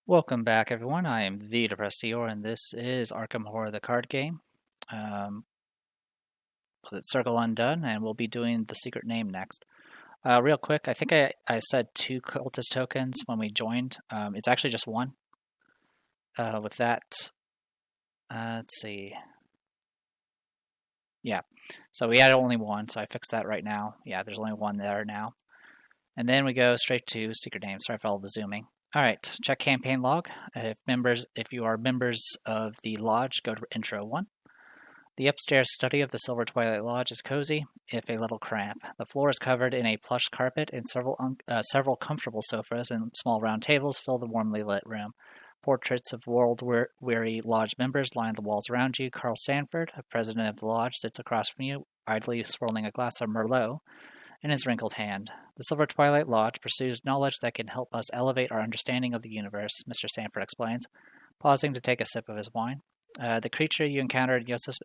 Welcome back, everyone. I am the Depressed Eeyore, and this is Arkham Horror, the card game. Um, was it Circle Undone? And we'll be doing the secret name next. Real quick, I think I said 2 cultist tokens when we joined. It's actually just 1. With that, let's see. Yeah, so we had only 1, so I fixed that right now. Yeah, there's only 1 there now. And then we go straight to secret name. Sorry for all the zooming. All right, check campaign log. If you are members of the lodge, go to intro 1. The upstairs study of the Silver Twilight Lodge is cozy, if a little cramped. The floor is covered in a plush carpet, and several comfortable sofas and small round tables fill the warmly lit room. Portraits of world-weary lodge members line the walls around you. Carl Sanford, president of the lodge, sits across from you, idly swirling a glass of Merlot in his wrinkled hand. The Silver Twilight Lodge pursues knowledge that can help us elevate our understanding of the universe, Mr. Sanford explains, pausing to take a sip of his wine. The creature you encountered at Yosef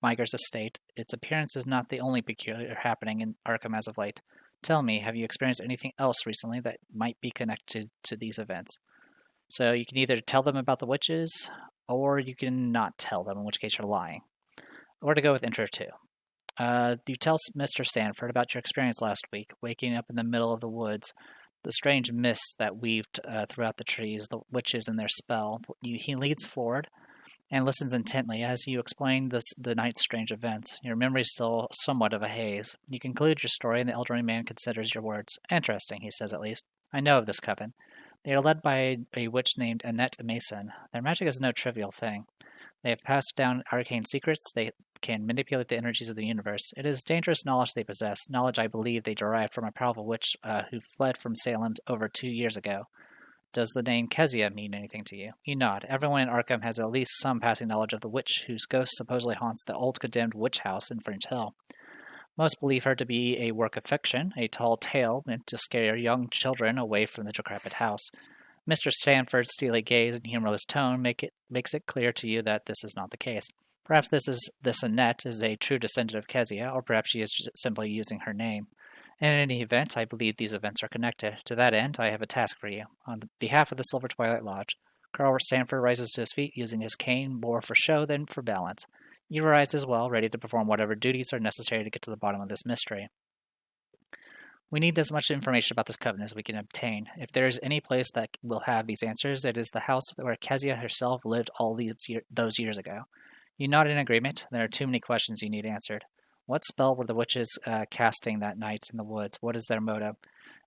Miger's estate, its appearance is not the only peculiar happening in Arkham as of late. Tell me, have you experienced anything else recently that might be connected to these events? So you can either tell them about the witches, or you can not tell them, in which case you're lying. Or to go with intro 2. You tell Mr. Sanford about your experience last week, waking up in the middle of the woods, the strange mists that weaved throughout the trees, the witches and their spell. He leans forward and listens intently as you explain the night's strange events. Your memory is still somewhat of a haze. You conclude your story, and the elderly man considers your words. Interesting, he says at least. I know of this coven. They are led by a witch named Annette Mason. Their magic is no trivial thing. They have passed down arcane secrets. They can manipulate the energies of the universe. It is dangerous knowledge they possess, knowledge I believe they derived from a powerful witch who fled from Salem over 2 years ago. Does the name Kezia mean anything to you? You nod. Everyone in Arkham has at least some passing knowledge of the witch whose ghost supposedly haunts the old condemned witch house in Fringe Hill. Most believe her to be a work of fiction, a tall tale meant to scare young children away from the decrepit house. Mr. Sanford's steely gaze and humorless tone makes it clear to you that this is not the case. Perhaps this Annette is a true descendant of Kezia, or perhaps she is simply using her name. In any event, I believe these events are connected. To that end, I have a task for you. On behalf of the Silver Twilight Lodge, Carl Sanford rises to his feet, using his cane more for show than for balance. You rise as well, ready to perform whatever duties are necessary to get to the bottom of this mystery. We need as much information about this coven as we can obtain. If there is any place that will have these answers, it is the house where Kezia herself lived all those years ago. You nod in agreement. There are too many questions you need answered. What spell were the witches casting that night in the woods? What is their motive?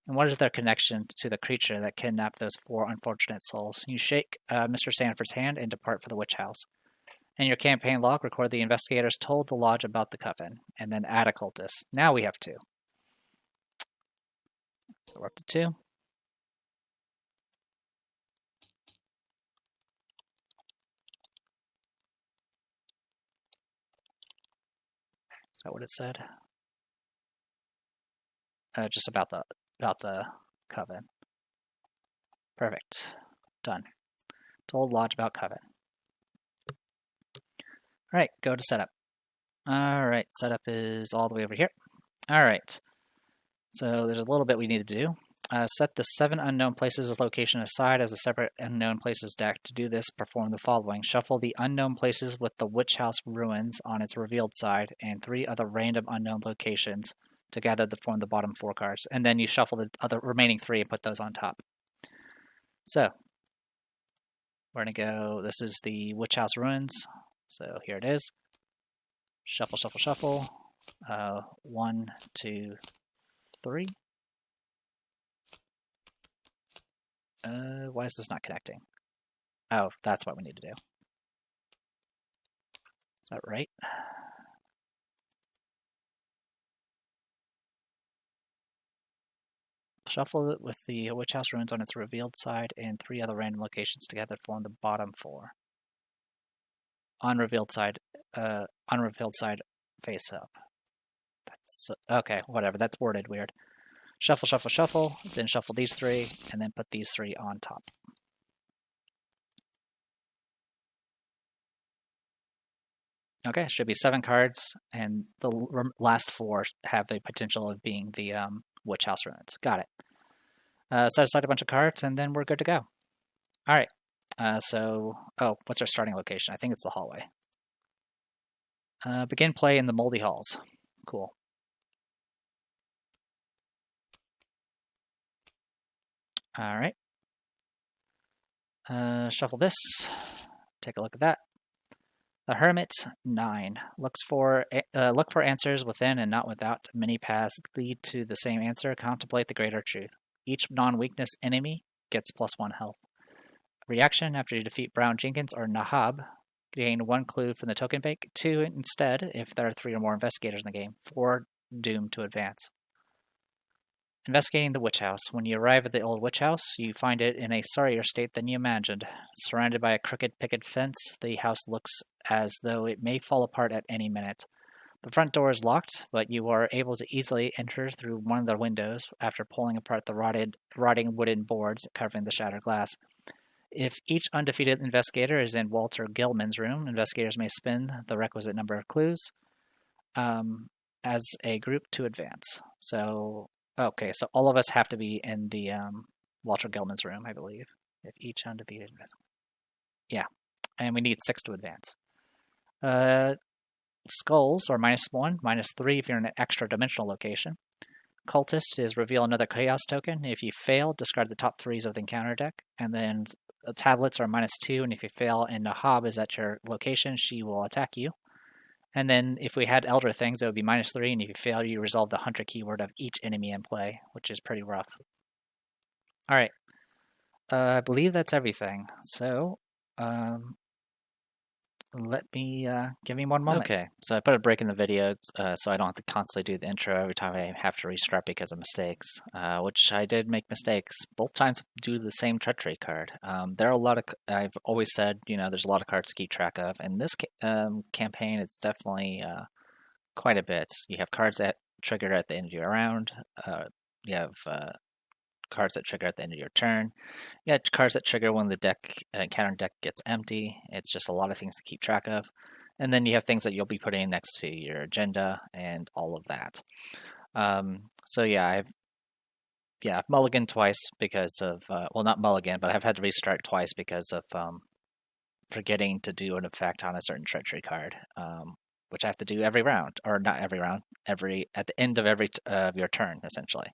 And what is their connection to the creature that kidnapped those 4 unfortunate souls? You shake Mr. Sanford's hand and depart for the witch house. In your campaign log, record the investigators told the lodge about the coven, and then add a cultist. Now we have 2. So we're up to 2. Is that what it said? Just about the coven. Perfect. Done. Told lodge about coven. All right, go to setup. All right, setup is all the way over here. All right. So there's a little bit we need to do. Set the 7 unknown places location aside as a separate unknown places deck. To do this, perform the following. Shuffle the unknown places with the witch house ruins on its revealed side and 3 other random unknown locations together to form the bottom 4 cards. And then you shuffle the other remaining 3 and put those on top. So we're going to go, this is the witch house ruins. So here it is. Shuffle, shuffle, shuffle. 1, 2, 3. Why is this not connecting? Oh, that's what we need to do. Is that right? Shuffle it with the witch house ruins on its revealed side and 3 other random locations together form the bottom 4. Unrevealed side face up. That's okay, whatever. That's worded weird. Shuffle, shuffle, shuffle, then shuffle these 3, and then put these 3 on top. Okay, should be 7 cards, and the last 4 have the potential of being the witch house ruins. Got it. Set aside a bunch of cards, and then we're good to go. All right. What's our starting location? I think it's the hallway. Begin play in the moldy halls. Cool. All right. Shuffle this. Take a look at that. The Hermit 9 look for answers within and not without. Many paths lead to the same answer. Contemplate the greater truth. Each non-weakness enemy gets +1 health. Reaction: after you defeat Brown, Jenkins, or Nahab, gain 1 clue from the token bank. 2 instead if there are 3 or more investigators in the game. 4 doomed to advance. Investigating the witch house. When you arrive at the old witch house, you find it in a sorrier state than you imagined. Surrounded by a crooked picket fence, the house looks as though it may fall apart at any minute. The front door is locked, but you are able to easily enter through one of the windows after pulling apart the rotting wooden boards covering the shattered glass. If each undefeated investigator is in Walter Gilman's room, investigators may spin the requisite number of clues as a group to advance. So all of us have to be in the Walter Gilman's room, I believe. If each undefeated investigator. Yeah, and we need 6 to advance. Skulls are -1, -3 if you're in an extra dimensional location. Cultist is reveal another chaos token. If you fail, discard the top 3s of the encounter deck. And then tablets are -2, and if you fail and Nahab is at your location, she will attack you. And then if we had Elder Things, it would be -3, and if you fail, you resolve the Hunter keyword of each enemy in play, which is pretty rough. All right. I believe that's everything. So, let me give me 1 moment. Okay, so I put a break in the video so I don't have to constantly do the intro every time I have to restart because of mistakes, which I did make mistakes both times due to the same treachery card. There are a lot of, I've always said, there's a lot of cards to keep track of. In this campaign, it's definitely quite a bit. You have cards that trigger at the end of your round. You have cards that trigger at the end of your turn. You have cards that trigger when the counter deck gets empty. It's just a lot of things to keep track of. And then you have things that you'll be putting next to your agenda and all of that. I've mulliganed twice because of, not mulligan, but I've had to restart twice because of forgetting to do an effect on a certain treachery card, which I have to do every round, or not every round, at the end of every of your turn, essentially.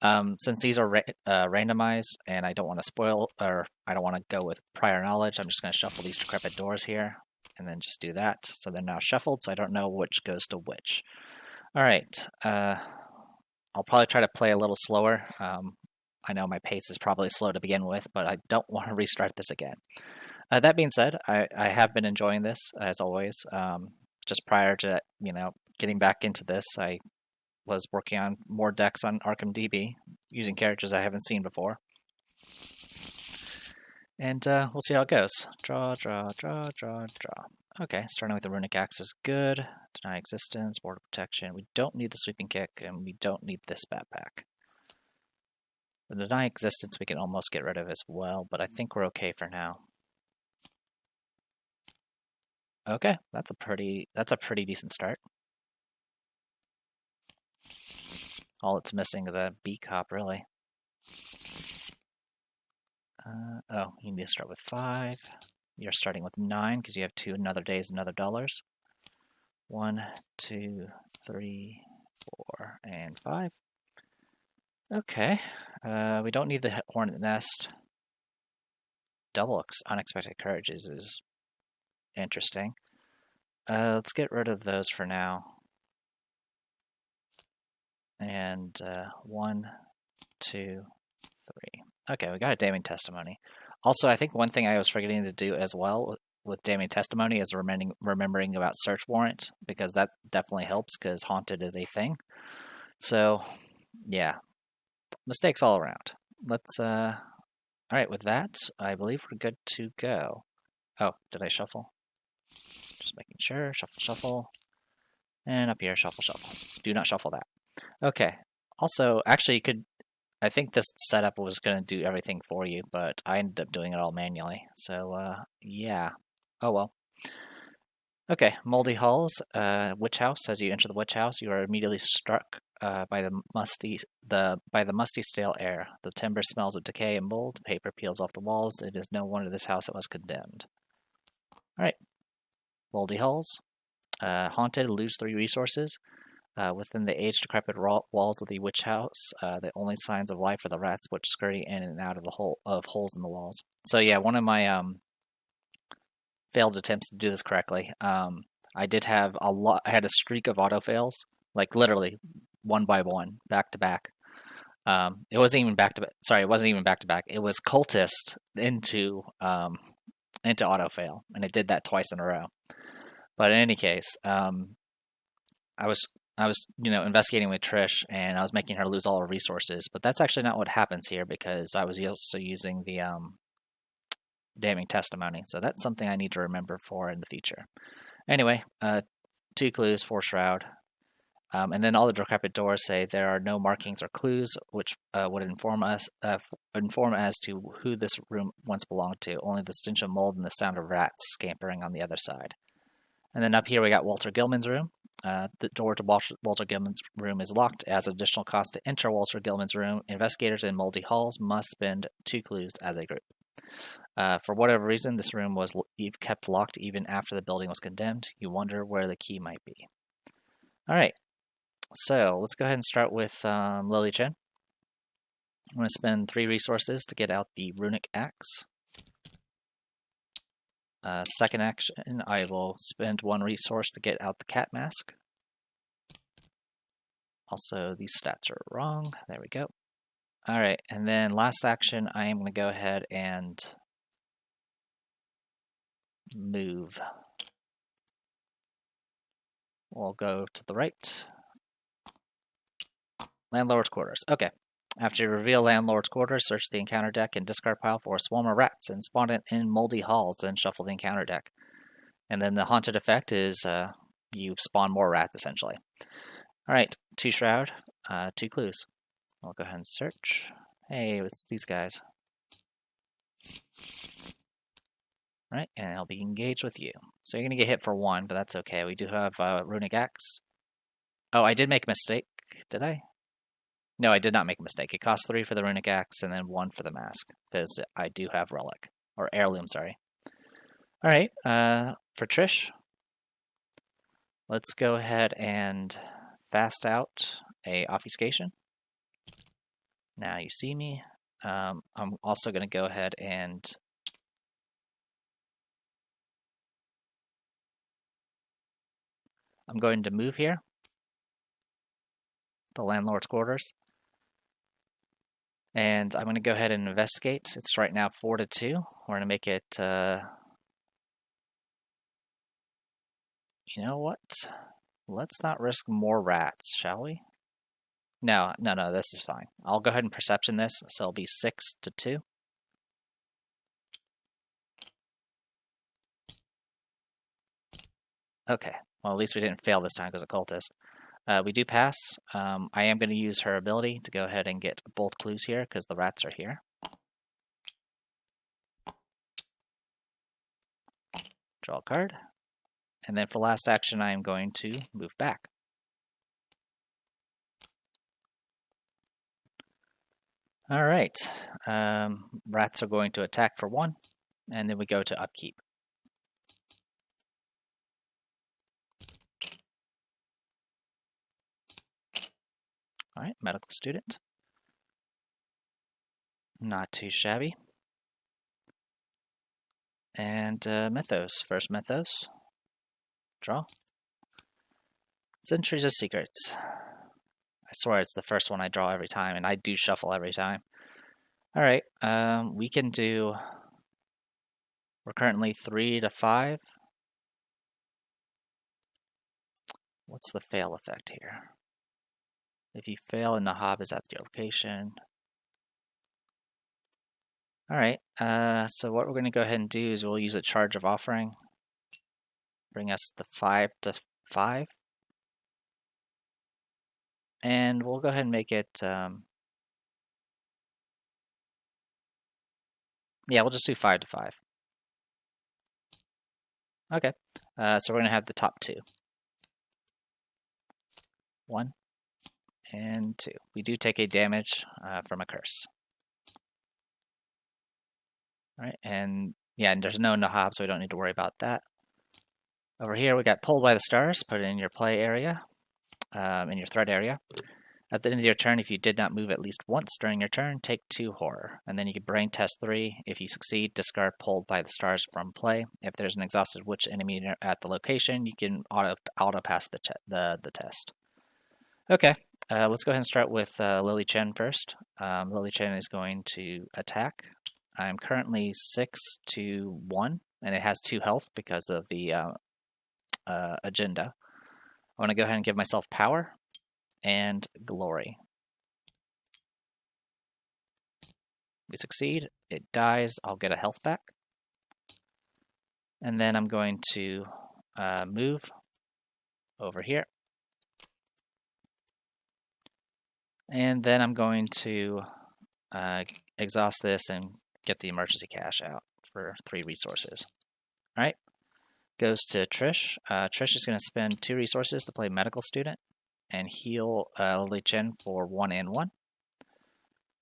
Since these are randomized and I don't want to spoil, or I don't want to go with prior knowledge, I'm just going to shuffle these decrepit doors here and then just do that. So they're now shuffled, so I don't know which goes to which. All right. I'll probably try to play a little slower. I know my pace is probably slow to begin with, but I don't want to restart this again. That being said, I have been enjoying this, as always. Just prior to, getting back into this, I was working on more decks on Arkham DB, using characters I haven't seen before. And we'll see how it goes. Draw. Okay, starting with the Runic Axe is good. Deny Existence, Border Protection. We don't need the Sweeping Kick, and we don't need this backpack. The Deny Existence we can almost get rid of as well, but I think we're okay for now. Okay, that's a pretty decent start. All it's missing is a B cop, really. You need to start with 5. You're starting with 9 because you have 2 another days, another dollars. 1, 2, 3, 4, and 5. Okay. We don't need the Hornet Nest. Double Unexpected Courage is interesting. Let's get rid of those for now. And 1, 2, 3. Okay, we got a damning testimony. Also, I think one thing I was forgetting to do as well with damning testimony is remembering about search warrant, because that definitely helps because haunted is a thing. So, yeah, mistakes all around. Let's. All right, with that, I believe we're good to go. Oh, did I shuffle? Just making sure. Shuffle. And up here, shuffle. Do not shuffle that. Okay. Also, actually, I think this setup was going to do everything for you, but I ended up doing it all manually. So, yeah. Oh, well. Okay, Moldy Halls, Witch House. As you enter the Witch House, you are immediately struck by the musty stale air. The timber smells of decay and mold. Paper peels off the walls. It is no wonder this house was condemned. All right, moldy halls. Haunted. Lose 3 resources. Within the age-decrepit walls of the witch house, the only signs of life are the rats which scurry in and out of holes in the walls. So yeah, one of my failed attempts to do this correctly. I did have a lot. I had a streak of auto fails, like literally one by one, back to back. It wasn't even back to back. Sorry, it wasn't even back to back. It was cultist into auto fail, and it did that twice in a row. But in any case, I was investigating with Trish, and I was making her lose all her resources. But that's actually not what happens here, because I was also using the damning testimony. So that's something I need to remember for in the future. Anyway, 2 clues, 4 shroud. And then all the decrepit doors say there are no markings or clues which would inform as to who this room once belonged to. Only the stench of mold and the sound of rats scampering on the other side. And then up here we got Walter Gilman's room. The door to Walter Gilman's room is locked. As additional cost to enter Walter Gilman's room, investigators in Moldy Halls must spend 2 clues as a group. For whatever reason, this room was kept locked even after the building was condemned. You wonder where the key might be. All right, so let's go ahead and start with Lily Chen. I'm going to spend 3 resources to get out the runic axe. Second action, I will spend 1 resource to get out the cat mask. Also, these stats are wrong. There we go. All right, and then last action, I am going to go ahead and move. We'll go to the right. Landlord's quarters. Okay. After you reveal Landlord's quarters, search the encounter deck and discard pile for a swarm of rats and spawn it in moldy halls, then shuffle the encounter deck. And then the haunted effect is you spawn more rats, essentially. All right, 2 shroud, 2 clues. I'll go ahead and search. Hey, it's these guys. All right, and I'll be engaged with you. So you're going to get hit for 1, but that's okay. We do have runic axe. Oh, I did make a mistake. Did I? No, I did not make a mistake. It costs 3 for the runic axe and then 1 for the mask, because I do have relic. Or heirloom, sorry. All right, for Trish, let's go ahead and fast out a obfuscation. Now you see me. I'm also going to go ahead and I'm going to move here. The landlord's quarters. And I'm going to go ahead and investigate. It's right now 4-2. We're going to make it, you know what? Let's not risk more rats, shall we? No, this is fine. I'll go ahead and perception this, so it'll be 6-2. Okay, well at least we didn't fail this time because of cultist. We do pass. I am going to use her ability to go ahead and get both clues here because the rats are here. Draw a card. And then for last action, I am going to move back. All right. Rats are going to attack for 1, and then we go to upkeep. All right, medical student. Not too shabby. And mythos. First mythos. Draw. Centuries of Secrets. I swear it's the first one I draw every time, and I do shuffle every time. All right, we can do. We're currently 3-5. What's the fail effect here? If you fail and the hob is at your location. All right, so what we're going to go ahead and do is we'll use a charge of offering. Bring us to 5-5. And we'll go ahead and make it, yeah, we'll just do 5-5. Okay, so we're going to have the top 2. 1 and 2. We do take a damage from a curse. All right, and yeah, and there's no Nahab, so we don't need to worry about that. Over here, we got Pulled by the Stars. Put it in your play area, in your threat area. At the end of your turn, if you did not move at least once during your turn, take 2 horror. And then you can brain test 3. If you succeed, discard Pulled by the Stars from play. If there's an exhausted witch enemy at the location, you can auto pass the test. Okay, let's go ahead and start with Lily Chen first. Lily Chen is going to attack. I'm currently 6-1, and it has 2 health because of the agenda. I want to go ahead and give myself power and glory. We succeed, it dies, I'll get a health back. And then I'm going to move over here. And then I'm going to exhaust this and get the emergency cash out for 3 resources. All right, goes to Trish. Trish is going to spend 2 resources to play Medical Student and heal Lily Chen for 1 and 1.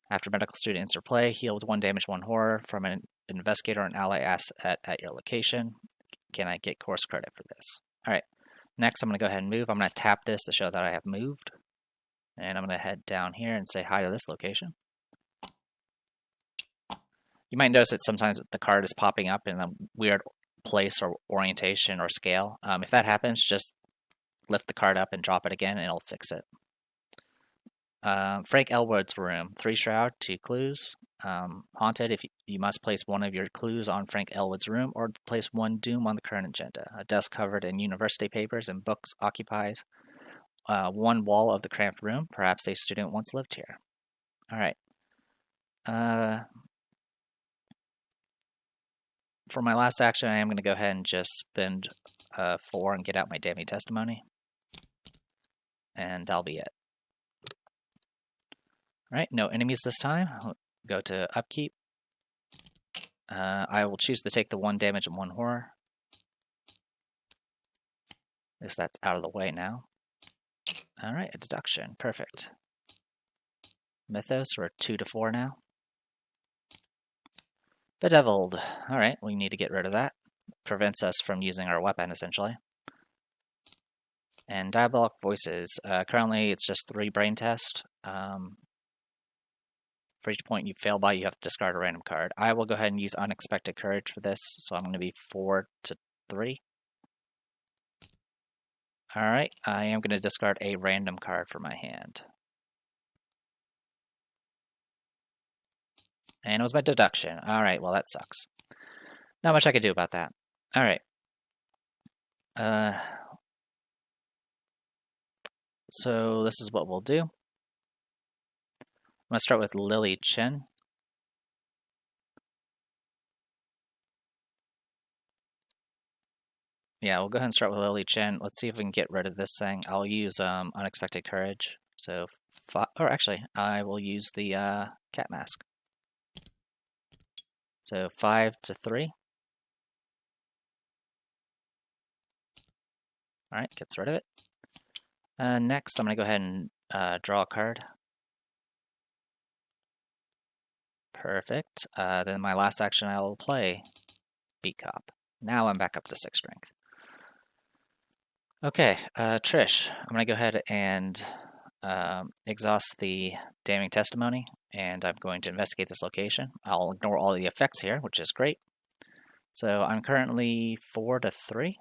After Medical Student ends her play, heal with 1 damage, 1 horror from an investigator or an ally asset at your location. Can I get course credit for this? All right, next I'm going to go ahead and move. I'm going to tap this to show that I have moved. And I'm going to head down here and say hi to this location. You might notice that sometimes the card is popping up in a weird place or orientation or scale. If that happens, just lift the card up and drop it again and it'll fix it. Frank Elwood's room, 3 shroud, 2 clues. Haunted, if you must place 1 of your clues on Frank Elwood's room or place 1 doom on the current agenda. A desk covered in university papers and books occupies 1 wall of the cramped room. Perhaps a student once lived here. All right. For my last action, I am going to go ahead and just spend 4 and get out my damning testimony. And that'll be it. All right, no enemies this time. I'll go to upkeep. I will choose to take the 1 damage and 1 horror. At least that's out of the way now. All right, a deduction, perfect. Mythos, we're 2-4 now. Bedeviled. All right, we need to get rid of that. Prevents us from using our weapon, essentially. And Diabolic Voices. Currently, it's just 3 brain tests. For each point you fail by, you have to discard a random card. I will go ahead and use Unexpected Courage for this, so I'm going to be 4-3. Alright, I am going to discard a random card from my hand. And it was my deduction. Alright, well that sucks. Not much I can do about that. Alright. So this is what we'll do. I'm going to start with Lily Chen. Yeah, we'll go ahead and start with Lily Chen. Let's see if we can get rid of this thing. I'll use Unexpected Courage. So, or actually, I will use the cat mask. So 5-3. All right, gets rid of it. Next, I'm going to go ahead and draw a card. Perfect. Then my last action, I will play Beat Cop. Now I'm back up to 6 strength. Okay, Trish, I'm going to go ahead and exhaust the damning testimony, and I'm going to investigate this location. I'll ignore all the effects here, which is great. So I'm currently 4-3,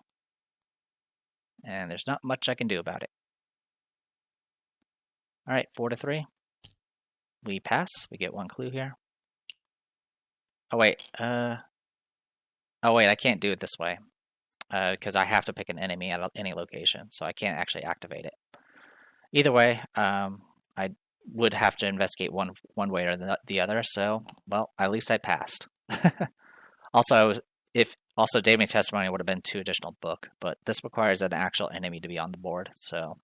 and there's not much I can do about it. All right, 4-3. We pass. We get 1 clue here. Oh wait, I can't do it this way because I have to pick an enemy at any location, so I can't actually activate it. Either way, I would have to investigate one way or the other. So, well, at least I passed. Also, damning testimony would have been 2 additional book, but this requires an actual enemy to be on the board. So,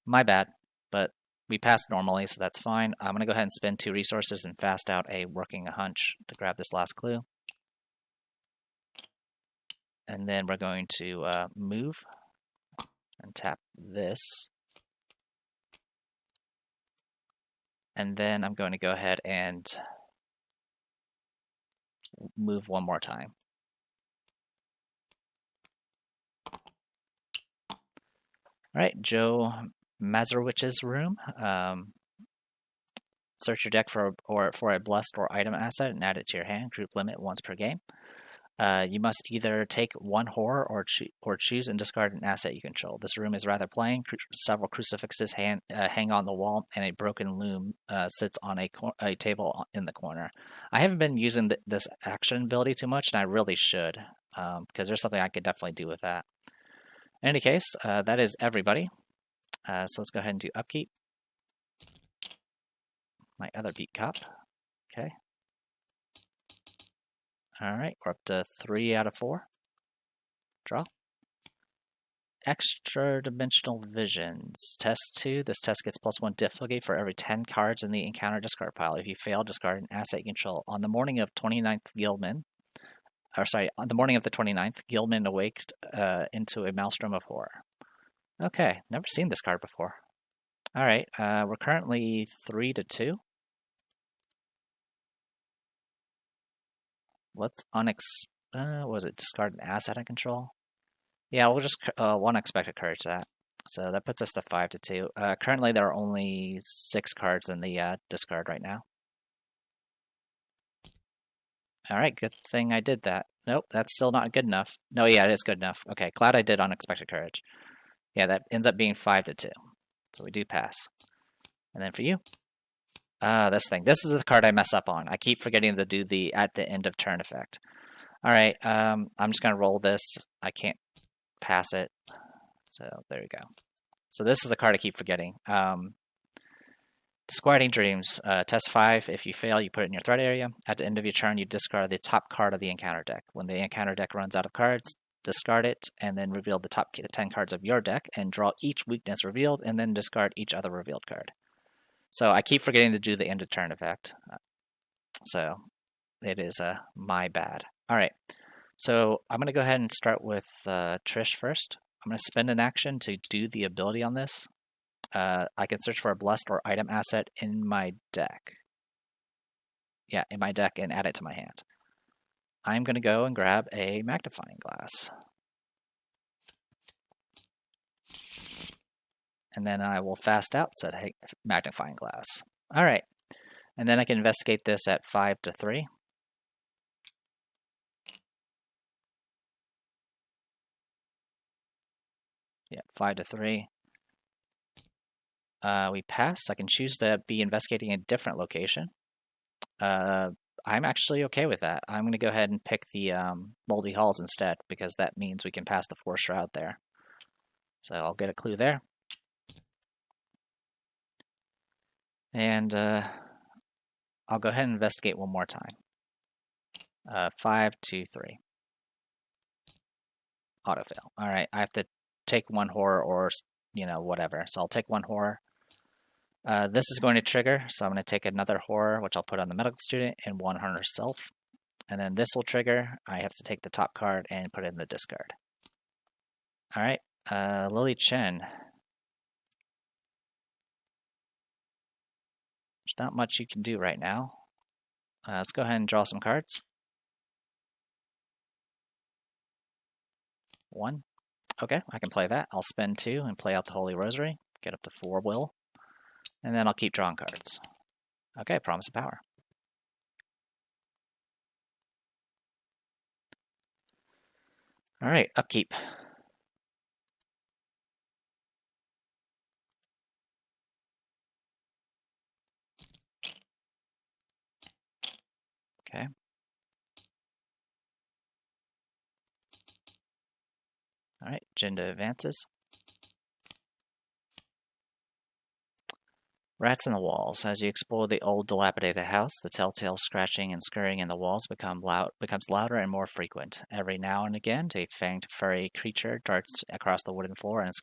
my bad. But we passed normally, so that's fine. I'm going to go ahead and spend 2 resources and fast out a Working a Hunch to grab this last clue. And then we're going to move and tap this. And then I'm going to go ahead and move one more time. All right, Joe Mazerowicz's room. Search your deck for a blessed or item asset and add it to your hand. Group limit once per game. You must either take one horror or choose and discard an asset you control. This room is rather plain. Several crucifixes hang on the wall, and a broken loom sits on a table in the corner. I haven't been using this action ability too much, and I really should, because there's something I could definitely do with that. In any case, that is everybody. So let's go ahead and do upkeep. My other beat cop. Okay. All right, we're up to 3 out of 4. Draw. Extra Dimensional Visions. Test 2. This test gets +1 difficulty for every 10 cards in the encounter discard pile. If you fail, discard an asset you control. On the morning of 29th Gilman, on the morning of the 29th, Gilman awaked into a maelstrom of horror. Okay, never seen this card before. All right, we're currently 3-2. Let's discard an asset I control? Yeah, we'll just one unexpected courage that. So that puts us to 5-2. Currently, there are only 6 cards in the discard right now. All right, good thing I did that. Nope, that's still not good enough. No, yeah, it is good enough. Okay, glad I did unexpected courage. Yeah, that ends up being 5-2. So we do pass. And then for you, this thing. This is the card I mess up on. I keep forgetting to do the at the end of turn effect. All right, I'm just gonna roll this. I can't pass it. So there you go. So this is the card I keep forgetting. Disquieting Dreams. Test 5. If you fail, you put it in your threat area. At the end of your turn, you discard the top card of the encounter deck. When the encounter deck runs out of cards, discard it, and then reveal the top 10 cards of your deck, and draw each weakness revealed, and then discard each other revealed card. So I keep forgetting to do the end of turn effect. So it is my bad. All right. So I'm going to go ahead and start with Trish first. I'm going to spend an action to do the ability on this. I can search for a blessed or item asset in my deck. Yeah, in my deck and add it to my hand. I'm going to go and grab a magnifying glass. And then I will fast out said magnifying glass. All right. And then I can investigate this at 5-3. Yeah, 5-3. We pass. I can choose to be investigating a different location. I'm actually okay with that. I'm going to go ahead and pick the Moldy Halls instead, because that means we can pass the 4 Shroud there. So I'll get a clue there. And I'll go ahead and investigate one more time. 5-3. Autofail. All right, I have to take 1 horror or, whatever. So I'll take 1 horror. This is going to trigger, so I'm going to take another horror, which I'll put on the medical student, and 1 on herself. And then this will trigger. I have to take the top card and put it in the discard. All right, Lily Chen. There's not much you can do right now. Let's go ahead and draw some cards. 1. Okay, I can play that. I'll spend 2 and play out the Holy Rosary. Get up to 4 will. And then I'll keep drawing cards. Okay, Promise of Power. All right, upkeep. Okay. All right, Jinda advances. Rats in the walls. As you explore the old, dilapidated house, the telltale scratching and scurrying in the walls becomes louder and more frequent. Every now and again, a fanged, furry creature darts across the wooden floor and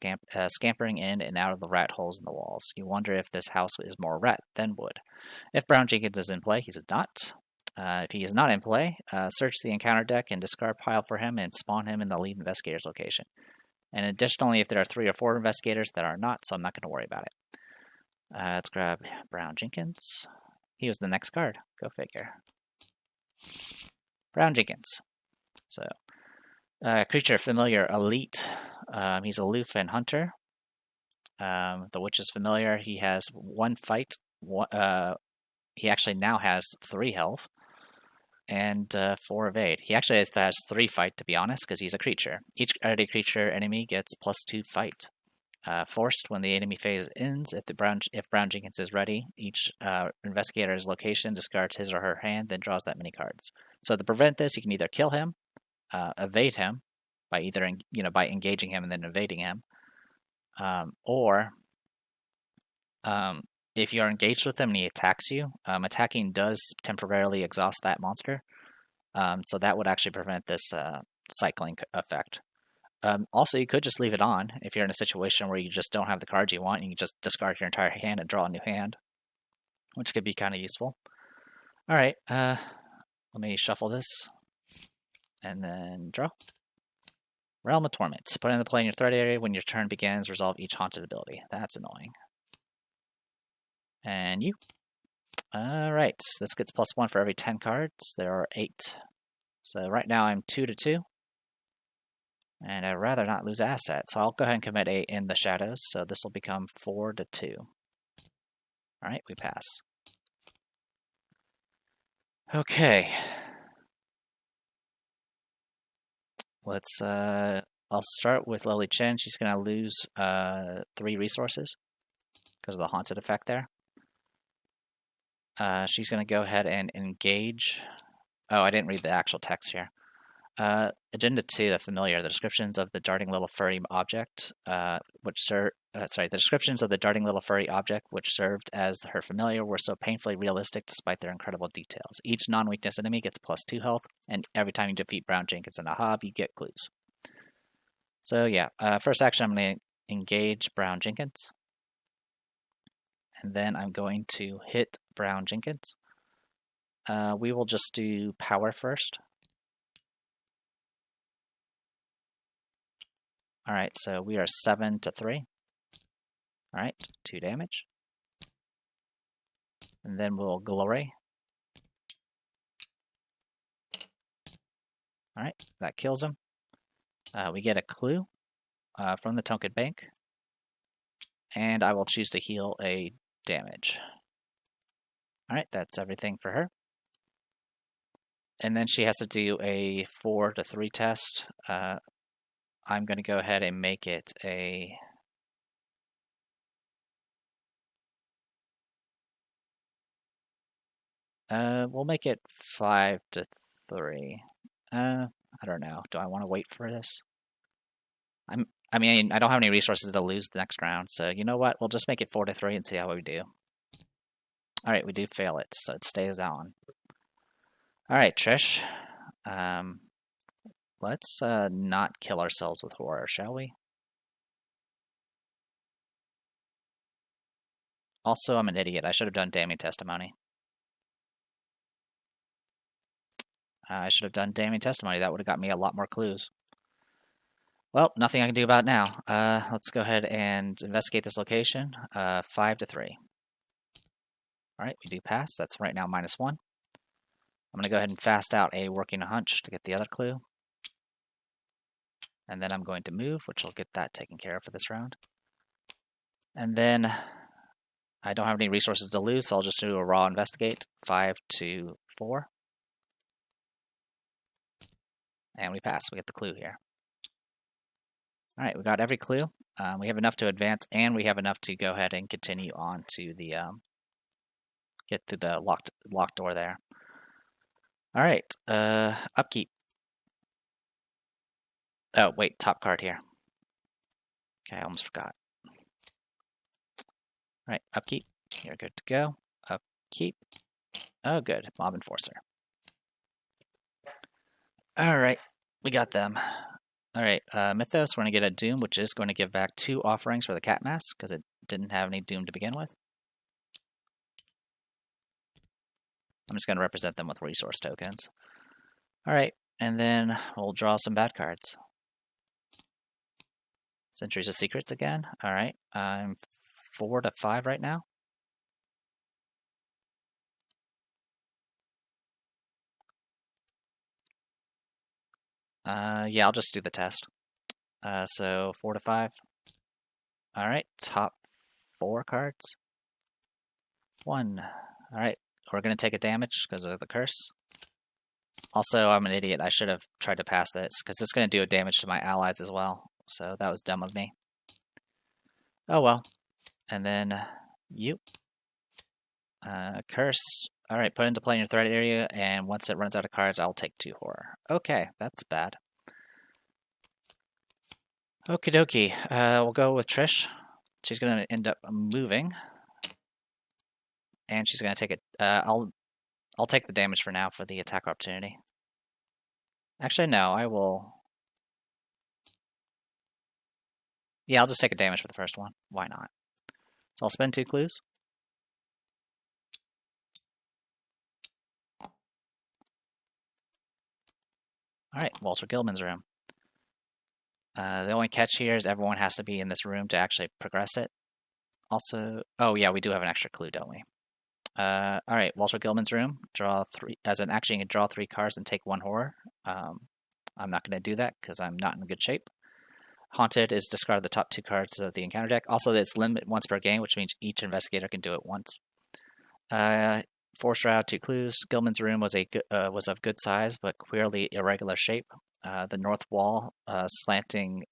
scampering in and out of the rat holes in the walls. You wonder if this house is more rat than wood. If Brown Jenkins is in play, he is not. If he is not in play, search the encounter deck and discard pile for him and spawn him in the lead investigator's location. And additionally, if there are 3 or 4 investigators that are not, so I'm not going to worry about it. Let's grab Brown Jenkins. He was the next card. Go figure. Brown Jenkins. So, creature familiar elite. He's aloof and hunter. The witch is familiar. He has 1 fight. He actually now has 3 health and 4 evade. He actually has 3 fight, to be honest, because he's a creature. Each already creature enemy gets +2 fight. Forced when the enemy phase ends. If Brown Jenkins is ready, each investigator's location discards his or her hand, then draws that many cards. So to prevent this, you can either kill him, evade him by either by engaging him and then evading him, or if you're engaged with him and he attacks you, attacking does temporarily exhaust that monster. So that would actually prevent this cycling effect. Also, you could just leave it on if you're in a situation where you just don't have the cards you want. You can just discard your entire hand and draw a new hand, which could be kind of useful. All right, let me shuffle this and then draw. Realm of Torment. Put it into play in your threat area. When your turn begins, resolve each haunted ability. That's annoying. And you. All right, this gets +1 for every 10 cards. There are 8. So right now I'm 2-2. And I'd rather not lose asset, so I'll go ahead and commit 8 in the shadows, so this will become 4-2. Alright, we pass. Okay. Let's, I'll start with Lily Chen. She's going to lose 3 resources because of the haunted effect there. She's going to go ahead and engage. Oh, I didn't read the actual text here. Agenda 2, the familiar, the descriptions of the darting little furry object, the descriptions of the darting little furry object which served as her familiar were so painfully realistic despite their incredible details. Each non-weakness enemy gets +2 health, and every time you defeat Brown Jenkins in a hob, you get clues. So yeah, first action, I'm going to engage Brown Jenkins, and then I'm going to hit Brown Jenkins. We will just do power first. Alright, so we are 7-3. Alright, 2 damage. And then we'll glory. Alright, that kills him. We get a clue from the token bank. And I will choose to heal a damage. Alright, that's everything for her. And then she has to do a 4-3 test. I'm going to go ahead and make it a... we'll make it 5-3. I don't know. Do I want to wait for this? I mean, I don't have any resources to lose the next round, so you know what? We'll just make it 4-3 and see how we do. Alright, we do fail it, so it stays on. Alright, Trish. Let's not kill ourselves with horror, shall we? Also, I'm an idiot. I should have done damning testimony. I should have done damning testimony. That would have got me a lot more clues. Well, nothing I can do about it now. Let's go ahead and investigate this location. 5-3. Alright, we do pass. That's right now -1. I'm going to go ahead and fast out a working a hunch to get the other clue. And then I'm going to move, which will get that taken care of for this round. And then I don't have any resources to lose, so I'll just do a raw investigate. 5-4. And we pass. We get the clue here. Alright, we got every clue. We have enough to advance, and we have enough to go ahead and continue on to the get through the locked door there. Alright, upkeep. Oh, wait, top card here. Okay, I almost forgot. Alright, upkeep. You're good to go. Upkeep. Oh, good. Mob Enforcer. Alright, we got them. Alright, Mythos, we're going to get a Doom, which is going to give back 2 offerings for the Cat Mask, because it didn't have any Doom to begin with. I'm just going to represent them with resource tokens. Alright, and then we'll draw some bad cards. Centuries of Secrets again. Alright, I'm 4-5 right now. Yeah, I'll just do the test. So 4 to 5. All right, top 4 cards. 1. All right, we're gonna take a damage because of the curse. Also, I'm an idiot. I should have tried to pass this because it's gonna do a damage to my allies as well. So that was dumb of me. Oh well. And then you. Curse. All right, put into play in your threat area, and once it runs out of cards, I'll take 2 horror. Okay, that's bad. Okie dokie. We'll go with Trish. She's gonna end up moving, and she's gonna take it. I'll take the damage for now for the attack opportunity. Actually, no, I will. Yeah, I'll just take a damage for the first one. Why not? So I'll spend 2 clues. All right, Walter Gilman's room. The only catch here is everyone has to be in this room to actually progress it. Also, oh yeah, we do have an extra clue, don't we? All right, Walter Gilman's room. Draw 3 as an action. You can draw 3 cards and take 1 horror. I'm not going to do that because I'm not in good shape. Haunted is discard the top 2 cards of the encounter deck. Also, it's limited once per game, which means each investigator can do it once. Force Shroud, 2 clues. Gilman's room was of good size, but clearly irregular shape. The north wall slanting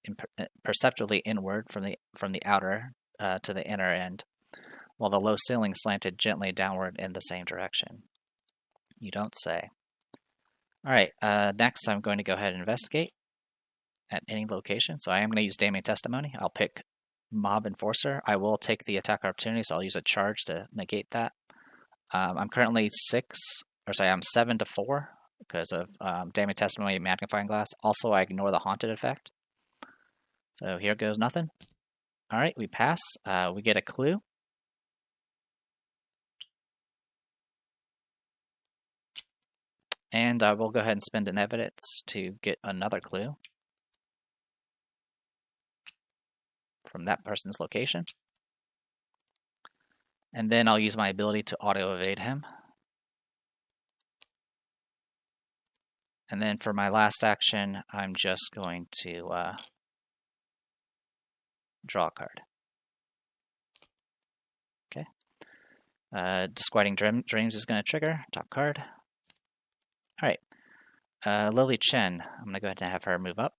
perceptibly inward from the outer to the inner end, while the low ceiling slanted gently downward in the same direction. You don't say. All right, next I'm going to go ahead and investigate at any location. So I am going to use Damien Testimony. I'll pick Mob Enforcer. I will take the attack opportunity, so I'll use a charge to negate that. I'm currently I'm 7 to 4 because of Damien Testimony and Magnifying Glass. Also, I ignore the Haunted effect. So here goes nothing. All right, we pass. We get a clue. And I will go ahead and spend an evidence to get another clue from that person's location. And then I'll use my ability to auto-evade him. And then for my last action, I'm just going to draw a card. Okay. Disquieting Dreams is going to trigger. Top card. All right. Lily Chen. I'm going to go ahead and have her move up.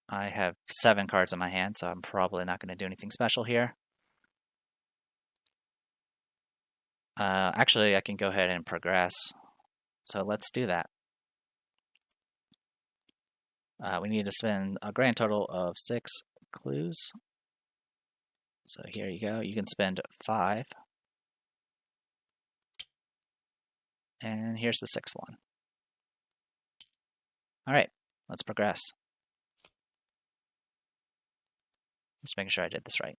I have 7 cards in my hand, so I'm probably not going to do anything special here. Actually, I can go ahead and progress. So let's do that. We need to spend a grand total of 6 clues. So here you go. You can spend 5. And here's the 6th one. All right, let's progress. Just making sure I did this right.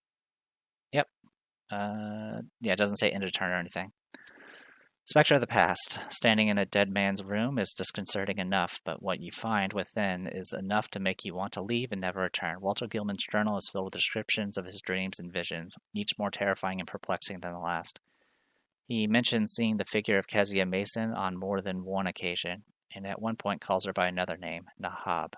Yep. Yeah, it doesn't say end of turn or anything. Spectre of the Past. Standing in a dead man's room is disconcerting enough, but what you find within is enough to make you want to leave and never return. Walter Gilman's journal is filled with descriptions of his dreams and visions, each more terrifying and perplexing than the last. He mentions seeing the figure of Kezia Mason on more than one occasion, and at one point calls her by another name, Nahab.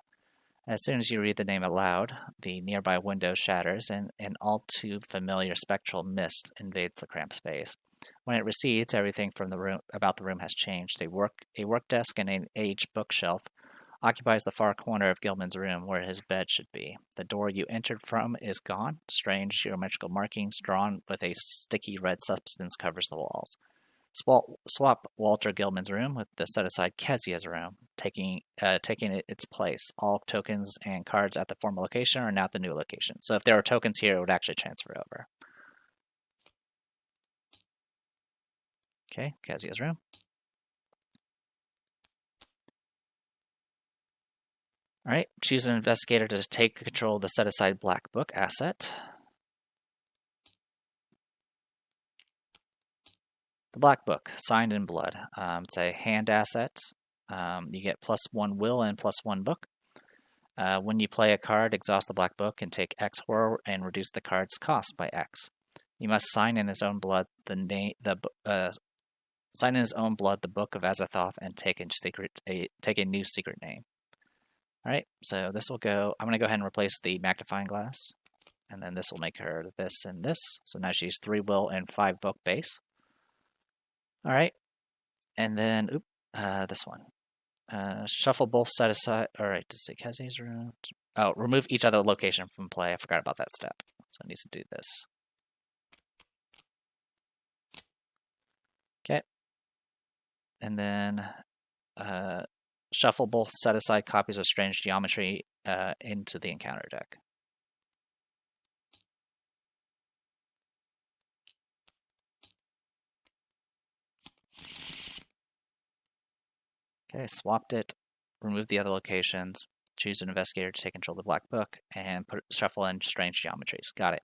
As soon as you read the name aloud, the nearby window shatters, and an all-too-familiar spectral mist invades the cramped space. When it recedes, everything from the room about the room has changed. A work desk and an aged bookshelf occupies the far corner of Gilman's room, where his bed should be. The door you entered from is gone. Strange geometrical markings drawn with a sticky red substance covers the walls. Swap Walter Gilman's room with the set-aside Kezia's room, taking its place. All tokens and cards at the former location are now at the new location. So if there are tokens here, it would actually transfer over. Okay, Kezia's room. All right, choose an investigator to take control of the set-aside Black Book asset. The Black Book, signed in blood. It's a hand asset. You get +1 will and +1 book. When you play a card, exhaust the Black Book and take X horror and reduce the card's cost by X. You must sign in his own blood the Sign in his own blood the Book of Azathoth and take a new secret name. All right, so this will go. I'm going to go ahead and replace the magnifying glass, and then this will make her this and this. So now she's 3 will and 5 book base. All right, and then this one. Shuffle both set aside. All right, to see Kezia's room. Oh, remove each other location from play. I forgot about that step, so it needs to do this. Okay, and then shuffle both set aside copies of Strange Geometry into the encounter deck. Okay, swapped it, remove the other locations, choose an investigator to take control of the black book, and shuffle in Strange Geometries. Got it.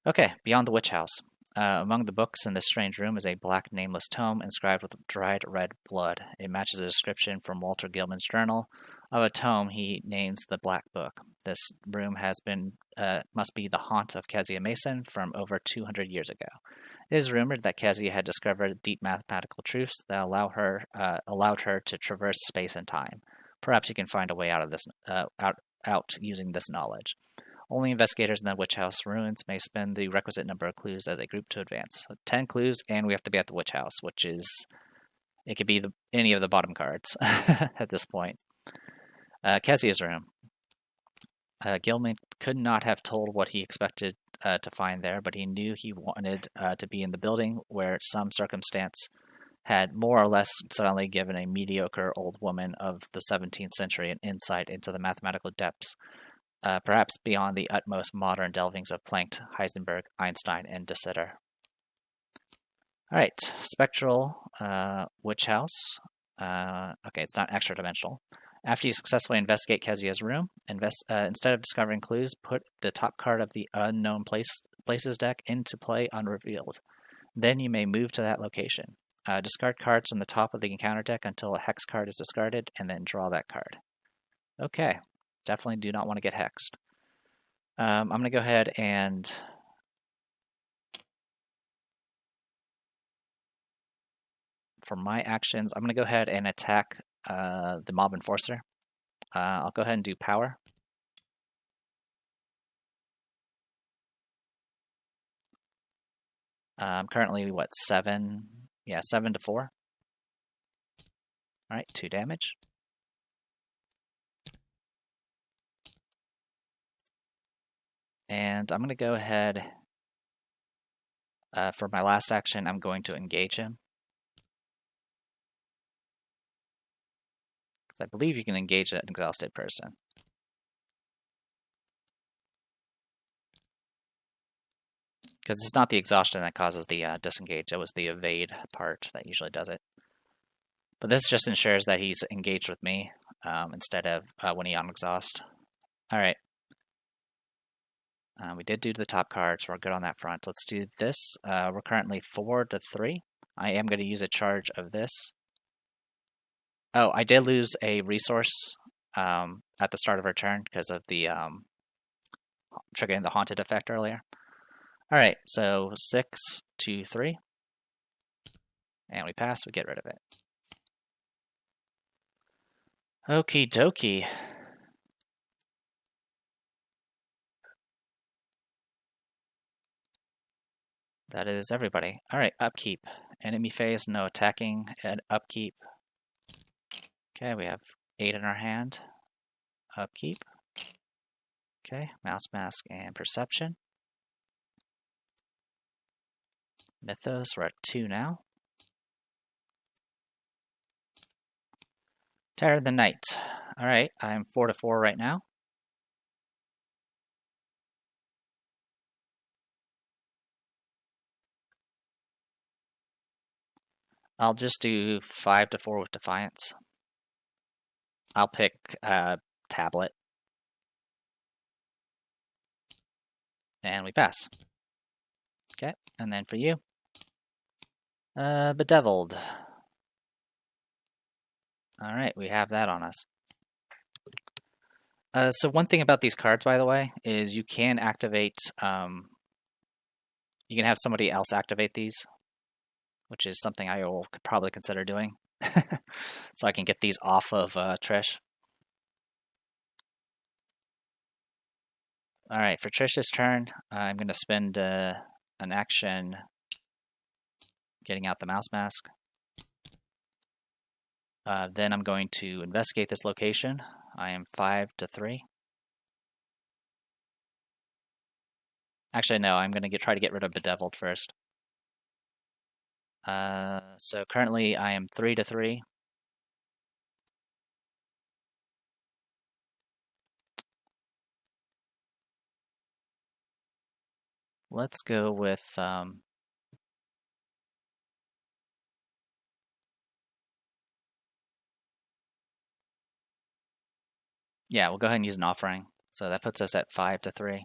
Okay, Beyond the Witch House. Among the books in this strange room is a black nameless tome inscribed with dried red blood. It matches a description from Walter Gilman's journal of a tome he names the Black Book. This room must be the haunt of Kezia Mason from over 200 years ago. It is rumored that Kezia had discovered deep mathematical truths that allowed her to traverse space and time. Perhaps you can find a way out of this out using this knowledge. Only investigators in the Witch House ruins may spend the requisite number of clues as a group to advance. So 10 clues, and we have to be at the Witch House, which is... it could be any of the bottom cards at this point. Kezia's room. Gilman could not have told what he expected to find there, but he knew he wanted to be in the building where some circumstance had more or less suddenly given a mediocre old woman of the 17th century an insight into the mathematical depths, perhaps beyond the utmost modern delvings of Planck, Heisenberg, Einstein, and de Sitter. All right, Spectral Witch House. Okay, it's not extra dimensional. After you successfully investigate Kezia's room, instead of discovering clues, put the top card of the Unknown Places deck into play unrevealed. Then you may move to that location. Discard cards from the top of the encounter deck until a hex card is discarded, and then draw that card. Okay, definitely do not want to get hexed. I'm going to go ahead and... for my actions, I'm going to go ahead and attack the Mob Enforcer. I'll go ahead and do power. I'm currently, what, 7? Yeah, 7 to 4. Alright, 2 damage. And I'm going to go ahead, for my last action, I'm going to engage him. I believe you can engage an exhausted person. Because it's not the exhaustion that causes the disengage, it was the evade part that usually does it. But this just ensures that he's engaged with me instead of when he unexhaust. Alright. We did do the top card, so we're good on that front. Let's do this. We're currently 4 to 3. I am going to use a charge of this. Oh, I did lose a resource at the start of her turn because of the triggering the haunted effect earlier. Alright, so 6 to 3. And we pass, we get rid of it. Okie dokie. That is everybody. Alright, upkeep. Enemy phase, no attacking, and upkeep. Okay, we have 8 in our hand. Upkeep. Okay, Mouse Mask and Perception. Mythos, we're at 2 now. Terror of the Night. Alright, I'm 4 to 4 right now. I'll just do 5 to 4 with Defiance. I'll pick Tablet. And we pass. Okay, and then for you, Bedeviled. Alright, we have that on us. So one thing about these cards, by the way, is you can activate, you can have somebody else activate these. which is something I will probably consider doing. So I can get these off of Trish. Alright, for Trish's turn, I'm going to spend an action getting out the mouse mask. Then I'm going to investigate this location. I am 5-3. Actually, no, I'm going to try to get rid of Bedeviled first. So currently I am 3-3. Let's go with yeah, we'll go ahead and use an offering. So that puts us at 5-3.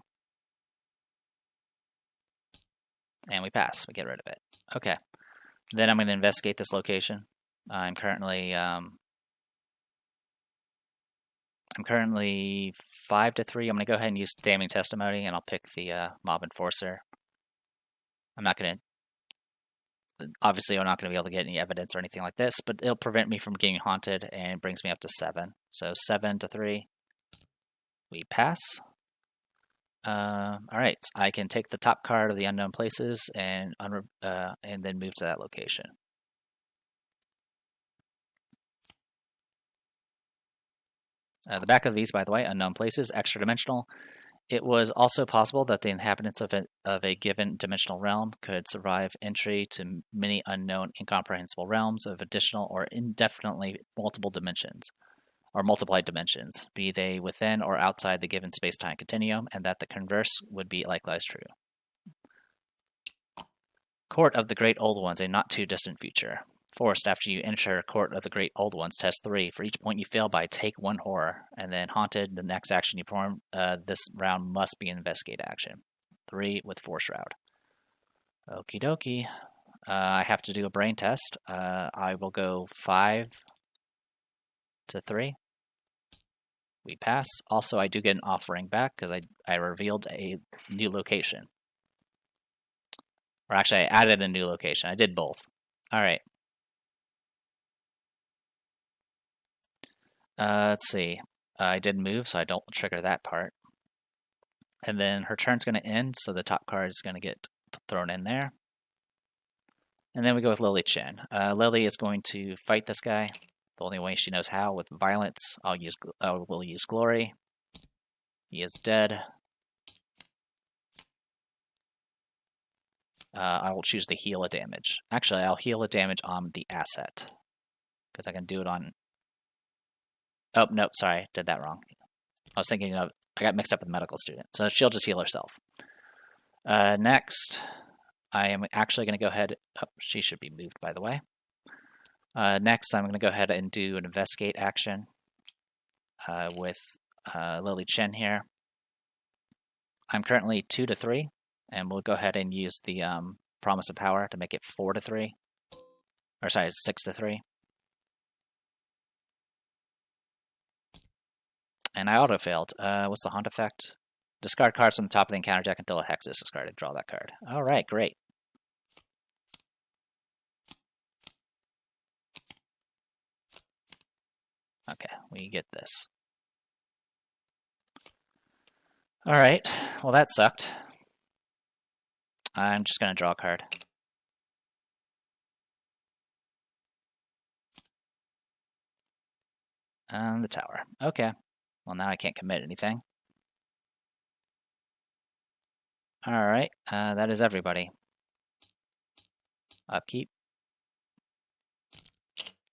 And we pass. We get rid of it. Okay. Then I'm going to investigate this location. I'm currently 5-3. I'm going to go ahead and use damning testimony, and I'll pick the mob enforcer. I'm not going to. Obviously, I'm not going to be able to get any evidence or anything like this, but it'll prevent me from getting haunted, and it brings me up to 7. So 7-3. We pass. All right, I can take the top card of the unknown places and then move to that location. The back of these, by the way, unknown places, extra dimensional. It was also possible that the inhabitants of a given dimensional realm could survive entry to many unknown, incomprehensible realms of additional or indefinitely multiple dimensions, or multiplied dimensions, be they within or outside the given space-time continuum, and that the converse would be likewise true. Court of the Great Old Ones, a not-too-distant future. Forced, after you enter Court of the Great Old Ones, test 3. For each point you fail by, take 1 horror. And then Haunted, the next action you perform this round must be an investigate action. 3 with Force Shroud. Okie dokie. I have to do a brain test. I will go 5-3. We pass. Also, I do get an offering back because I revealed a new location. Or actually, I added a new location. I did both. All right. Let's see. I did move, so I don't trigger that part. And then her turn's going to end, so the top card is going to get thrown in there. And then we go with Lily Chen. Lily is going to fight this guy the only way she knows how, with violence. We'll use Glory. He is dead. I will choose to heal a damage. Actually, I'll heal a damage on the asset, because I can do it on... Oh, nope, sorry, did that wrong. I was thinking of... I got mixed up with medical student, so she'll just heal herself. Next, I am actually going to go ahead... Oh, she should be moved, by the way. Next, I'm going to go ahead and do an investigate action with Lily Chen here. I'm currently 2-3, and we'll go ahead and use the Promise of Power to make it 4-3. Or sorry, 6-3. And I auto-failed. What's the haunt effect? Discard cards from the top of the encounter deck until a hex is discarded. Draw that card. Alright, great. Okay, we get this. Alright, well that sucked. I'm just going to draw a card. And the tower. Okay. Well, now I can't commit anything. Alright, that is everybody. Upkeep.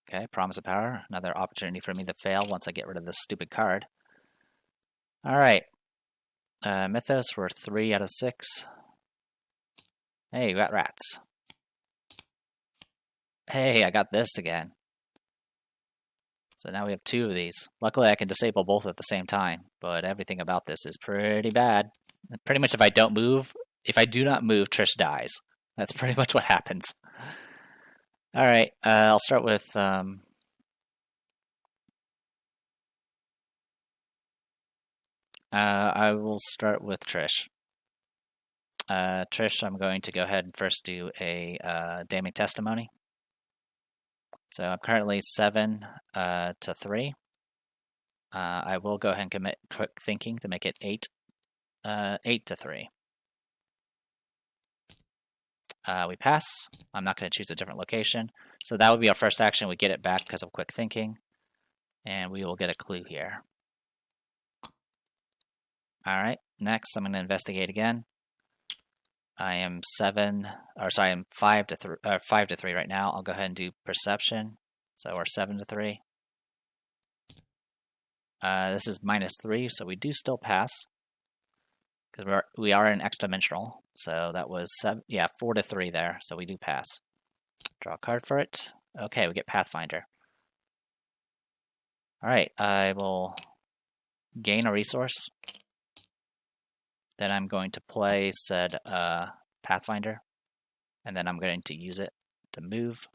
Okay, Promise of Power. Another opportunity for me to fail once I get rid of this stupid card. Alright. Mythos, we're 3 out of 6. Hey, you got rats. Hey, I got this again. So now we have 2 of these. Luckily, I can disable both at the same time, but everything about this is pretty bad. Pretty much if I don't move, if I do not move, Trish dies. That's pretty much what happens. Alright, I'll start with... I will start with Trish. Trish, I'm going to go ahead and first do a damning testimony. So I'm currently 7 to 3. I will go ahead and commit quick thinking to make it 8 to 3. We pass. I'm not going to choose a different location. So that would be our first action. We get it back because of quick thinking. And we will get a clue here. All right, next I'm going to investigate again. I am 5 to 3 right now. I'll go ahead and do perception. So we're 7 to 3. This is -3, so we do still pass because we are in X dimensional. So that was 4 to 3 there. So we do pass. Draw a card for it. Okay, we get Pathfinder. All right, I will gain a resource. Then I'm going to play said Pathfinder, and then I'm going to use it to move,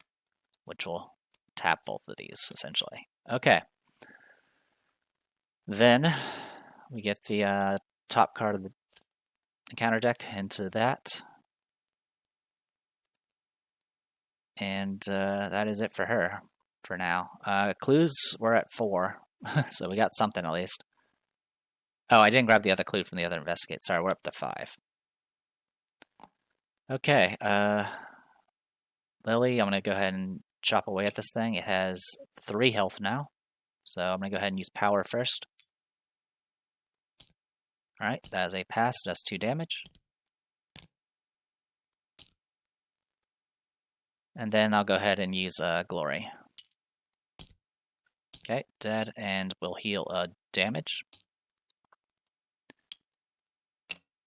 which will tap both of these, essentially. Okay. Then we get the top card of the encounter deck into that. And that is it for her for now. Clues, we're at 4, so we got something at least. Oh, I didn't grab the other clue from the other investigate. Sorry, we're up to 5. Okay, Lily, I'm going to go ahead and chop away at this thing. It has 3 health now, so I'm going to go ahead and use power first. All right, that is a pass. Does 2 damage. And then I'll go ahead and use glory. Okay, dead, and we'll heal damage.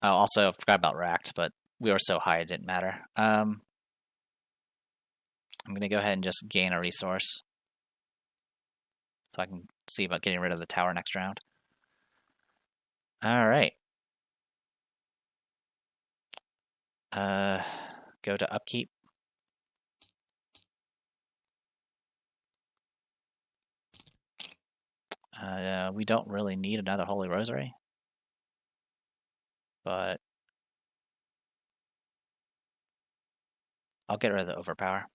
Oh, also, I forgot about Racked, but we were so high it didn't matter. I'm going to go ahead and just gain a resource so I can see about getting rid of the tower next round. All right. Go to upkeep. We don't really need another Holy Rosary, but I'll get rid of the overpower.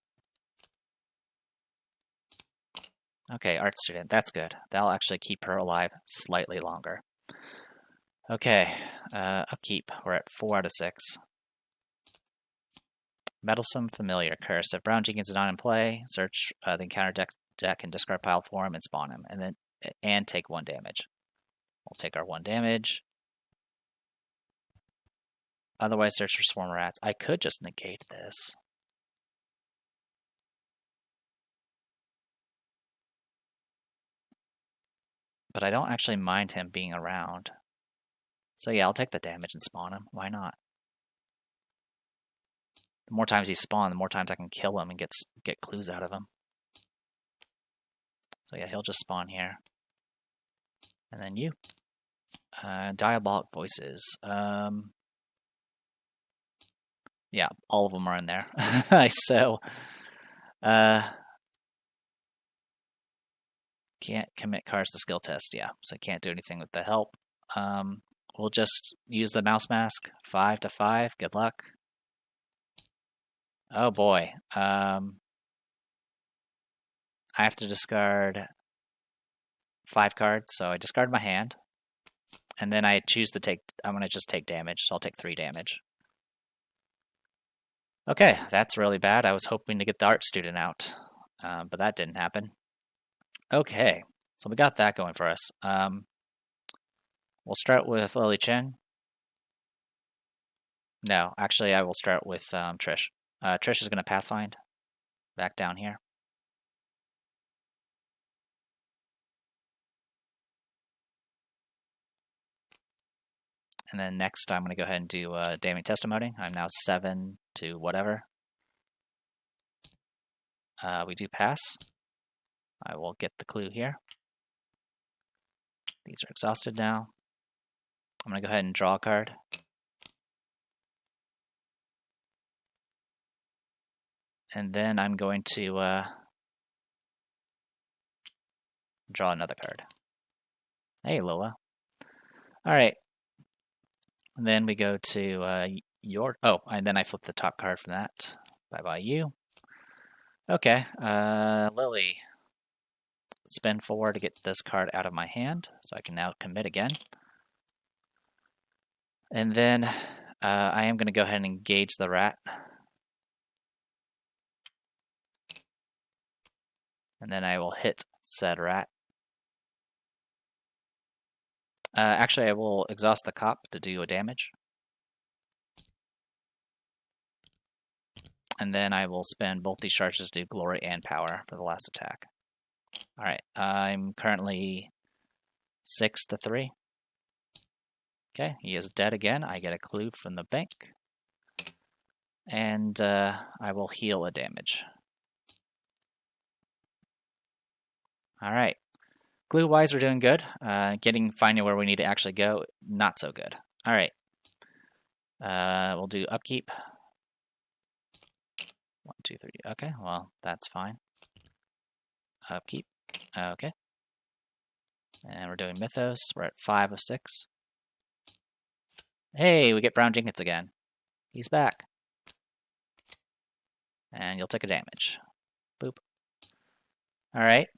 Okay, art student, that's good. That'll actually keep her alive slightly longer. Okay, upkeep, we're at 4 out of 6. Meddlesome Familiar Curse. If Brown Jenkins is not in play, search the encounter deck and discard pile for him and spawn him, and take 1 damage. We'll take our 1 damage. Otherwise, search for Swarm Rats. I could just negate this. But I don't actually mind him being around. So yeah, I'll take the damage and spawn him. Why not? The more times he spawns, the more times I can kill him and get clues out of him. So yeah, he'll just spawn here. And then you. Diabolic Voices. Yeah, all of them are in there. So, can't commit cards to skill test. Yeah, so can't do anything with the help. We'll just use the mouse mask. 5 to 5. Good luck. Oh boy. I have to discard 5 cards, so I discard my hand. And then I choose to take, I'm going to just take damage, so I'll take 3 damage. Okay, that's really bad. I was hoping to get the art student out, but that didn't happen. Okay, so we got that going for us. We'll start with Lily Chen. No, actually, I will start with Trish. Trish is going to Pathfind back down here. And then next, I'm going to go ahead and do damning testimony. I'm now 7 to whatever. We do pass. I will get the clue here. These are exhausted now. I'm going to go ahead and draw a card. And then I'm going to draw another card. Hey, Lola. All right. And then we go to Oh, and then I flip the top card from that. Bye-bye you. Okay, Lily. Spend 4 to get this card out of my hand, so I can now commit again. And then I am going to go ahead and engage the rat. And then I will hit said rat. Actually, I will exhaust the cop to do a damage. And then I will spend both these charges to do glory and power for the last attack. Alright, I'm currently 6 to 3. Okay, he is dead again. I get a clue from the bank. And I will heal a damage. Alright. Glue-wise, we're doing good. Finding where we need to actually go, not so good. Alright. We'll do upkeep. 1, 2, 3. Okay, well, that's fine. Upkeep. Okay. And we're doing Mythos. We're at 5 of 6. Hey, we get Brown Jenkins again. He's back. And you'll take a damage. Boop. Alright.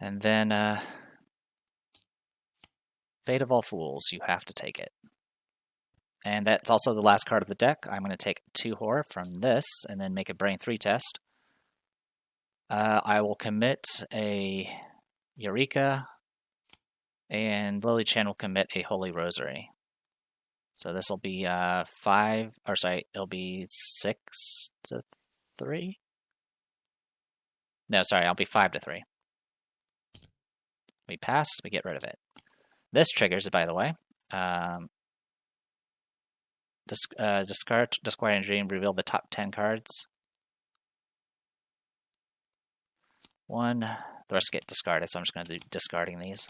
And then, Fate of All Fools, you have to take it. And that's also the last card of the deck. I'm going to take 2 horror from this, and then make a Brain 3 test. I will commit a Eureka, and Lily Chan will commit a Holy Rosary. So this will be it'll be 6 to 3? No, sorry, I'll be 5 to 3. We pass, we get rid of it. This triggers it, by the way. Discard Disquieting Dream, reveal the top 10 cards. 1. The rest get discarded, so I'm just going to do discarding these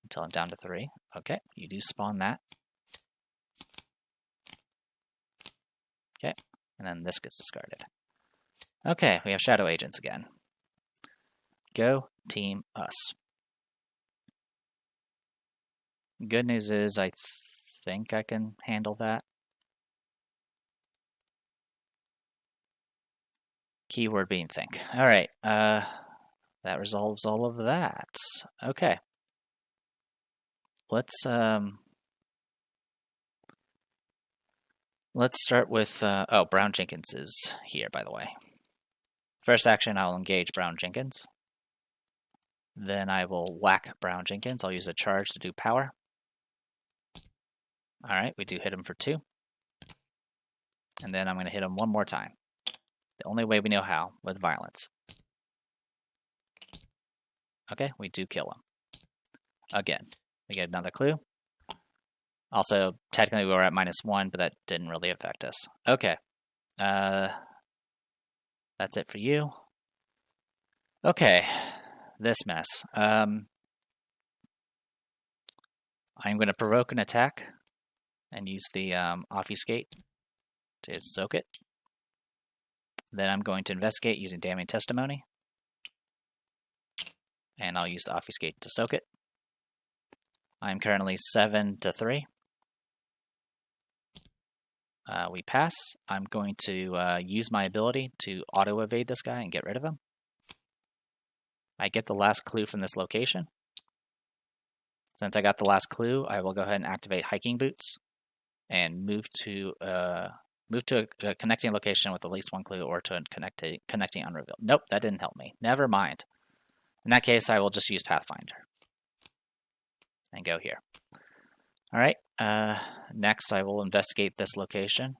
until I'm down to 3. Okay, you do spawn that. Okay, and then this gets discarded. Okay, we have Shadow Agents again. Go team us. Good news is I think I can handle that. Keyword being think. Alright, that resolves all of that. Okay. Let's start with, Brown Jenkins is here, by the way. First action, I'll engage Brown Jenkins. Then I will whack Brown Jenkins. I'll use a charge to do power. Alright, we do hit him for 2. And then I'm going to hit him one more time. The only way we know how, with violence. Okay, we do kill him. Again, we get another clue. Also, technically we were at -1, but that didn't really affect us. Okay. That's it for you. Okay, this mess. I'm going to provoke an attack and use the Obfuscate to soak it. Then I'm going to investigate using Damning Testimony. And I'll use the Obfuscate to soak it. I'm currently 7 to 3. We pass. I'm going to use my ability to auto-evade this guy and get rid of him. I get the last clue from this location. Since I got the last clue, I will go ahead and activate Hiking Boots and move to a connecting location with at least 1 clue, or to a connecting unrevealed. Nope, that didn't help me. Never mind. In that case, I will just use Pathfinder and go here. All right. Next, I will investigate this location,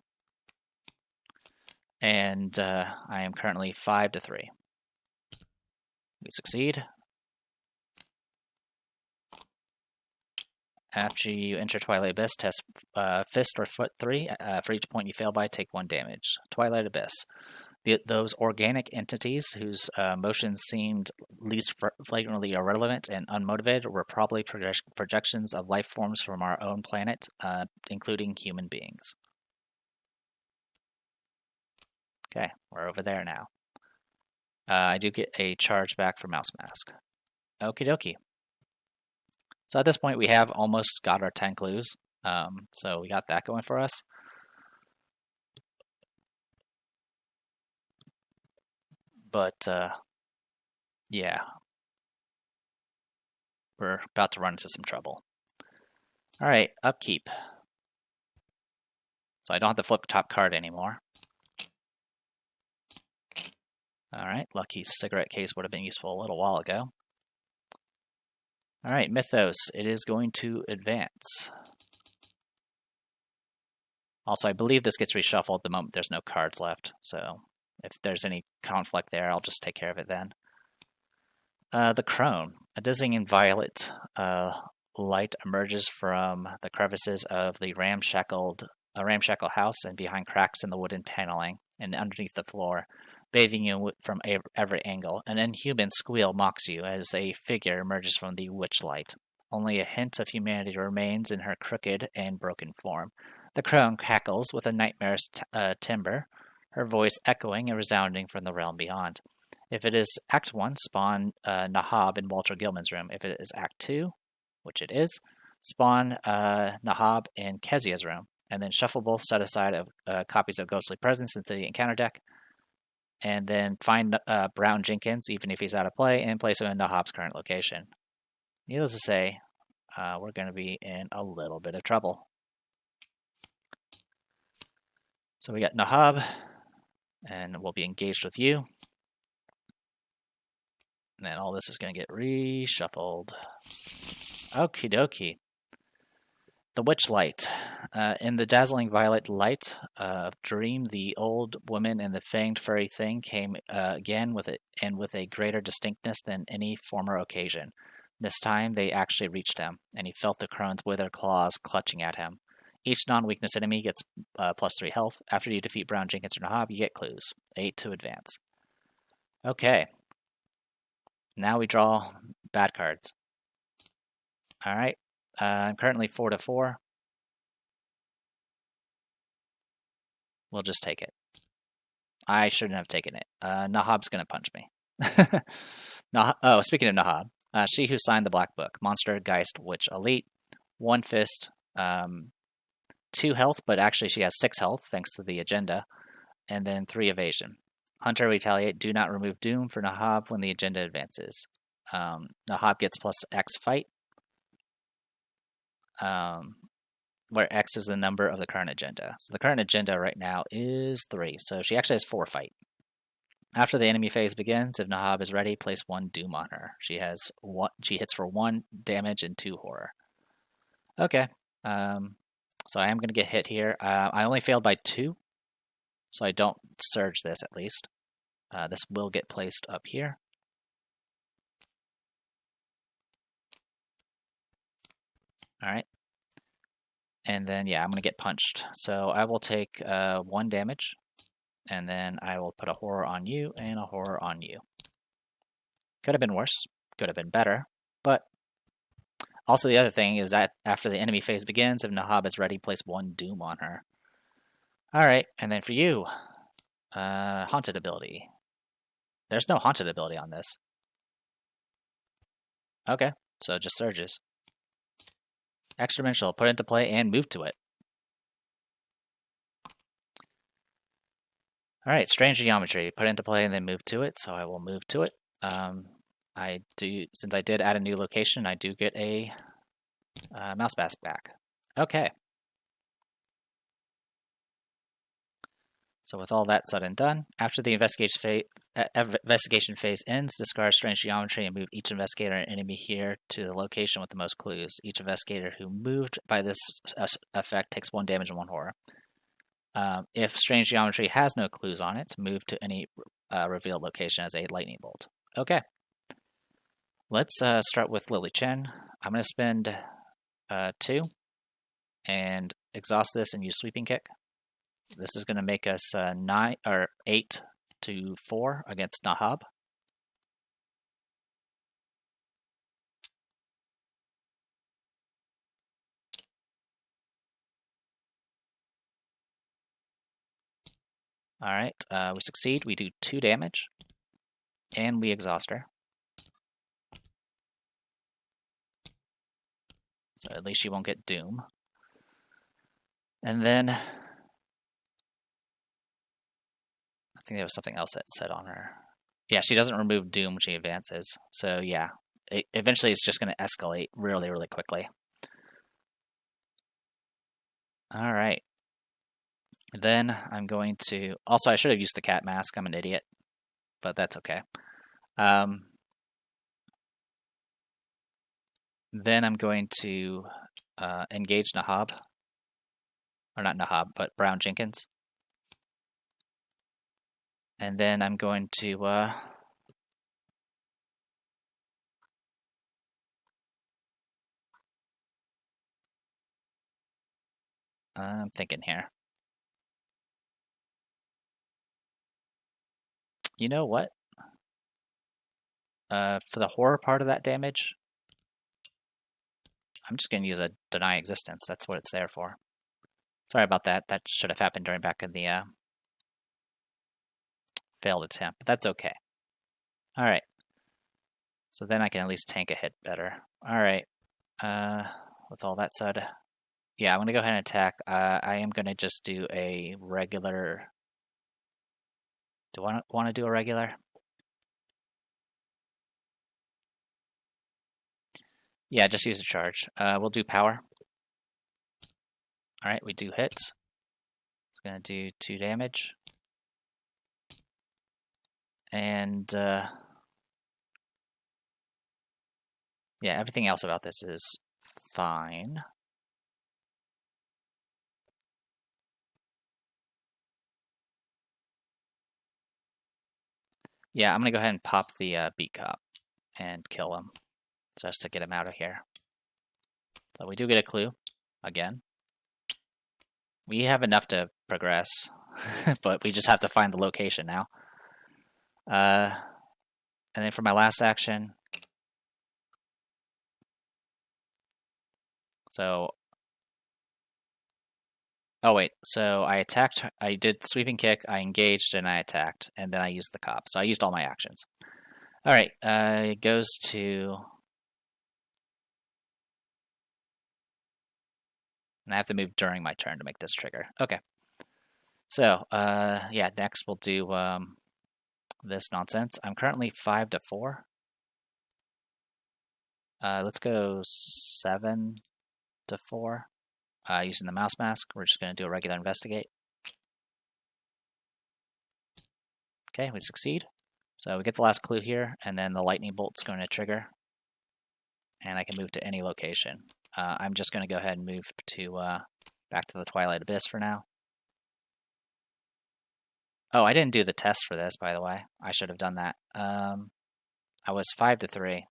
and I am currently 5 to 3. We succeed. After you enter Twilight Abyss, test Fist or Foot 3. For each point you fail by, take 1 damage. Twilight Abyss. Those organic entities whose motions seemed least flagrantly irrelevant and unmotivated were probably projections of life forms from our own planet, including human beings. Okay, we're over there now. I do get a charge back for Mouse Mask. Okie dokie. So at this point, we have almost got our 10 clues. So we got that going for us. But yeah, we're about to run into some trouble. All right, upkeep. So I don't have to flip top card anymore. All right, lucky cigarette case would have been useful a little while ago. All right, Mythos, it is going to advance. Also, I believe this gets reshuffled the moment there's no cards left. So if there's any conflict there, I'll just take care of it then. The Crone, a dizzying violet light emerges from the crevices of the ramshackle house and behind cracks in the wooden paneling and underneath the floor, bathing you from every angle. An inhuman squeal mocks you as a figure emerges from the witch light. Only a hint of humanity remains in her crooked and broken form. The crone cackles with a nightmare's timbre, her voice echoing and resounding from the realm beyond. If it is Act 1, spawn Nahab in Walter Gilman's room. If it is Act 2, which it is, spawn Nahab in Kezia's room. And then shuffle both set aside of copies of Ghostly Presence into the encounter deck. And then find Brown Jenkins, even if he's out of play, and place him in Nahab's current location. Needless to say, we're going to be in a little bit of trouble. So we got Nahab, and we'll be engaged with you. And then all this is going to get reshuffled. Okie dokie. The Witch Light. In the dazzling violet light of Dream, the old woman and the fanged furry thing came again with a greater distinctness than any former occasion. This time they actually reached him, and he felt the crone's withered claws clutching at him. Each non-weakness enemy gets +3 health. After you defeat Brown, Jenkins, or Nahab, you get clues. 8 to advance. Okay. Now we draw bad cards. Alright. I'm currently 4-4. We'll just take it. I shouldn't have taken it. Nahab's going to punch me. Speaking of Nahab, she who signed the Black Book. Monster, Geist, Witch, Elite. 1 fist. 2 health, but actually she has 6 health thanks to the agenda. And then 3 evasion. Hunter, Retaliate. Do not remove Doom for Nahab when the agenda advances. Nahab gets +X fight. Where X is the number of the current agenda. So the current agenda right now is 3. So she actually has 4 fight. After the enemy phase begins, if Nahab is ready, place 1 Doom on her. She hits for 1 damage and 2 horror. Okay. So I am going to get hit here. I only failed by 2. So I don't surge this at least. This will get placed up here. Alright. And then, yeah, I'm going to get punched. So I will take 1 damage. And then I will put a horror on you and a horror on you. Could have been worse. Could have been better. But also the other thing is that after the enemy phase begins, if Nahab is ready, place 1 Doom on her. Alright, and then for you, Haunted ability. There's no Haunted ability on this. Okay, so just surges. Extra-dimensional, put it into play and move to it. Alright, strange geometry, put it into play and then move to it, so I will move to it. Since I did add a new location, I do get a mouse bask back. Okay. So with all that said and done, after the investigation phase ends, discard strange geometry and move each investigator and enemy here to the location with the most clues. Each investigator who moved by this effect takes 1 damage and 1 horror. If strange geometry has no clues on it, move to any revealed location as a lightning bolt. Okay. Let's start with Lily Chen. I'm going to spend 2 and exhaust this and use Sweeping Kick. This is going to make us 8 to 4 against Nahab. Alright, we succeed. We do 2 damage. And we exhaust her. So at least she won't get Doom. And then I think there was something else that said on her. Yeah, she doesn't remove Doom when she advances. So yeah, eventually it's just going to escalate really, really quickly. All right. Then I'm going to... Also, I should have used the cat mask. I'm an idiot. But that's okay. Then I'm going to engage Nahab. Or not Nahab, but Brown Jenkins. And then I'm going to... I'm thinking here. You know what? For the horror part of that damage, I'm just going to use a Deny Existence. That's what it's there for. Sorry about that. That should have happened during back in the failed attempt, but that's okay. All right. So then I can at least tank a hit better. All right. With all that said, yeah, I'm going to go ahead and attack. I am going to just do a regular... Do I want to do a regular? Yeah, just use a charge. We'll do power. All right, we do hit. It's going to do 2 damage. And yeah, everything else about this is fine. Yeah, I'm going to go ahead and pop the beat cop and kill him just to get him out of here. So we do get a clue again. We have enough to progress, but we just have to find the location now. And then for my last action, so... Oh wait, so I attacked, I did sweeping kick, I engaged, and I attacked, and then I used the cop. So I used all my actions. Alright, it goes to... And I have to move during my turn to make this trigger. Okay. So, yeah, next we'll do this nonsense. I'm currently 5 to 4. Let's go 7 to 4. Using the mouse mask, we're just going to do a regular investigate. Okay, we succeed. So we get the last clue here, and then the lightning bolt's going to trigger. And I can move to any location. I'm just going to go ahead and move to back to the Twilight Abyss for now. Oh, I didn't do the test for this, by the way. I should have done that. I was 5 to 3.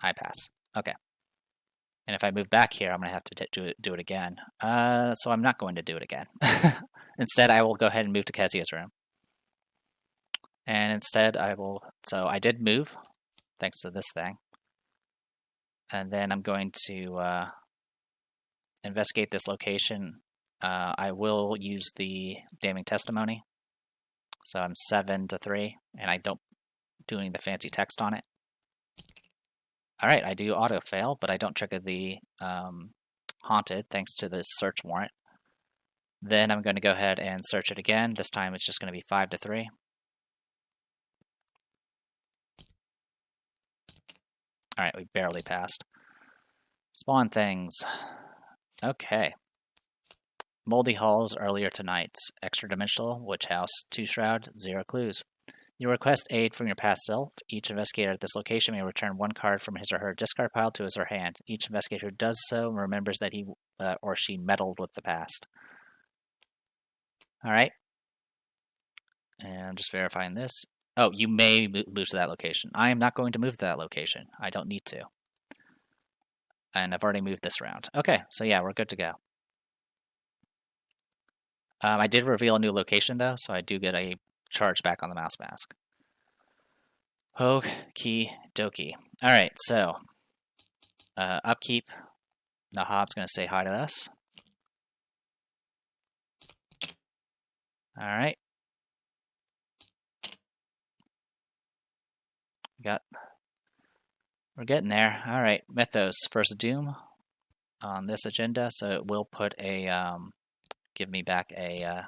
I pass. Okay. And if I move back here, I'm going to have to do it again. So I'm not going to do it again. Instead, I will go ahead and move to Kezia's room. And instead, I will... So I did move, thanks to this thing. And then I'm going to investigate this location. I will use the damning testimony. So I'm 7 to 3, and I don't doing the fancy text on it. All right, I do auto fail, but I don't trigger the haunted thanks to this search warrant. Then I'm going to go ahead and search it again. This time it's just going to be 5 to 3. All right, we barely passed. Spawn things. Okay. Moldy Halls earlier tonight. Extra dimensional, Witch House, 2 Shroud, 0 clues. You request aid from your past self. Each investigator at this location may return 1 card from his or her discard pile to his or her hand. Each investigator who does so remembers that he or she meddled with the past. All right. And I'm just verifying this. Oh, you may move to that location. I am not going to move to that location. I don't need to. And I've already moved this round. Okay, so yeah, we're good to go. I did reveal a new location, though, so I do get a charge back on the mouse mask. Okie dokie. All right, so upkeep. Nahab's going to say hi to us. All right. Got We're getting there. All right, Mythos, First Doom on this agenda, so it will put a, give me back a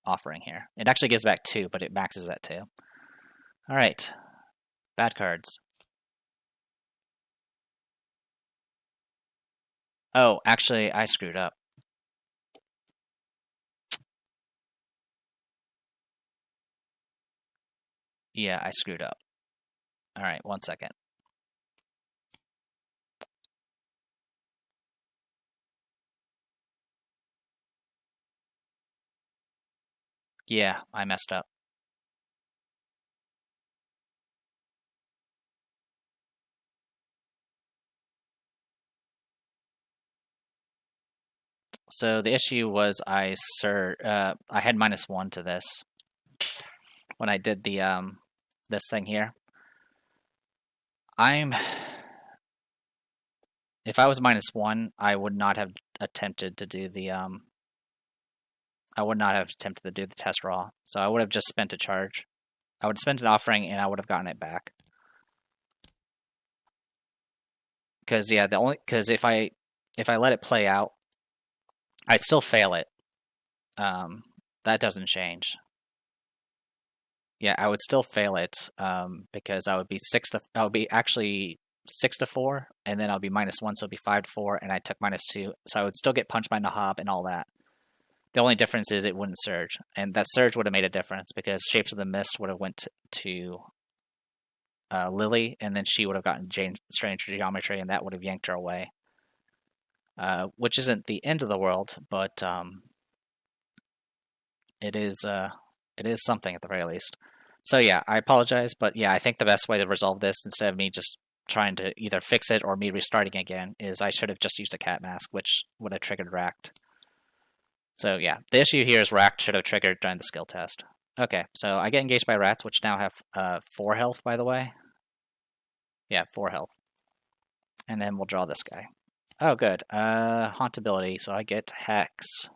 offering here. It actually gives back 2, but it maxes at 2. All right, bad cards. Oh, actually, I screwed up. Yeah, I screwed up. All right, 1 second. Yeah, I messed up. So the issue was I had -1 to this when I did the this thing here. If I was -1, I would not have attempted to do the test raw. So I would have just spent a charge. I would have spent an offering and I would have gotten it back. Because yeah, if I let it play out, I'd still fail it. That doesn't change. Yeah, I would still fail it because I would be actually 6 to 4, and then I'll be -1, so it'll be 5 to 4, and I took -2, so I would still get punched by Nahab and all that. The only difference is it wouldn't surge, and that surge would have made a difference because Shapes of the Mist would have went to Lily, and then she would have gotten Strange Geometry, and that would have yanked her away. Which isn't the end of the world, but it is something at the very least. So yeah, I apologize, but yeah, I think the best way to resolve this, instead of me just trying to either fix it or me restarting again, is I should have just used a cat mask, which would have triggered Racked. So yeah, the issue here is Racked should have triggered during the skill test. Okay, so I get engaged by rats, which now have 4 health, by the way. Yeah, 4 health. And then we'll draw this guy. Oh, good. Hauntability, so I get Hex.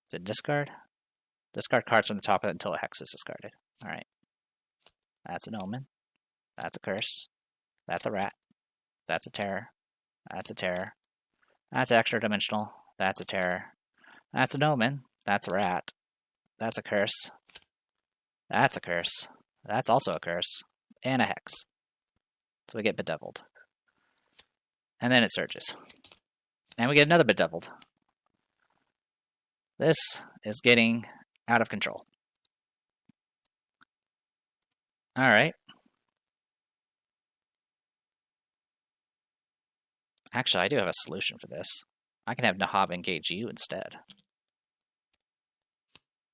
Is it discard? Discard cards from the top of it until a Hex is discarded. Alright. That's an Omen. That's a Curse. That's a Rat. That's a Terror. That's a Terror. That's extra dimensional. That's a Terror. That's an Omen. That's a Rat. That's a Curse. That's a Curse. That's also a Curse. And a Hex. So we get Bedeviled. And then it surges. And we get another Bedeviled. This is getting out of control. Alright. Actually, I do have a solution for this. I can have Nahab engage you instead.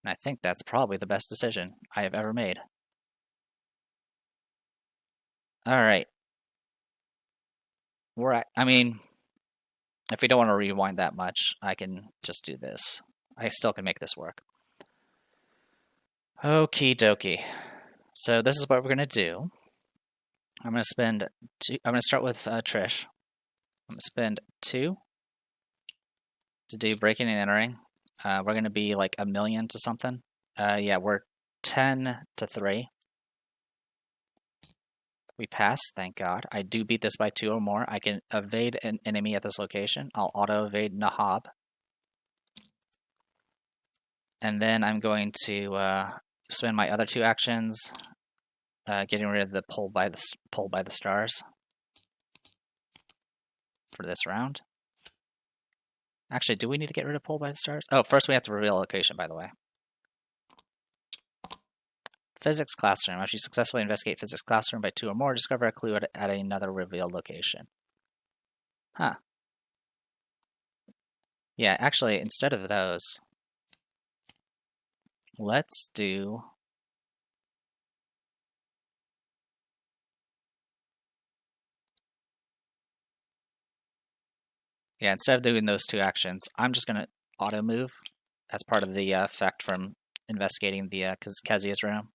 And I think that's probably the best decision I have ever made. Alright. I mean, if we don't want to rewind that much, I can just do this. I still can make this work. Okie dokie. So this is what we're going to do. I'm going to start with Trish. I'm going to spend 2 to do breaking and entering. We're going to be like 1 million to something. Yeah, we're 10 to 3. We pass, thank God. I do beat this by 2 or more. I can evade an enemy at this location. I'll auto-evade Nahab. And then I'm going to spend my other 2 actions, getting rid of the pull by the stars for this round. Actually, do we need to get rid of pull by the stars? Oh, first we have to reveal a location, by the way. Physics Classroom. After you successfully investigate Physics Classroom by 2 or more, discover a clue at another revealed location. Huh. Yeah, actually, instead of those, let's do... Yeah, instead of doing those 2 actions, I'm just going to auto-move as part of the effect from investigating the Kezia's room.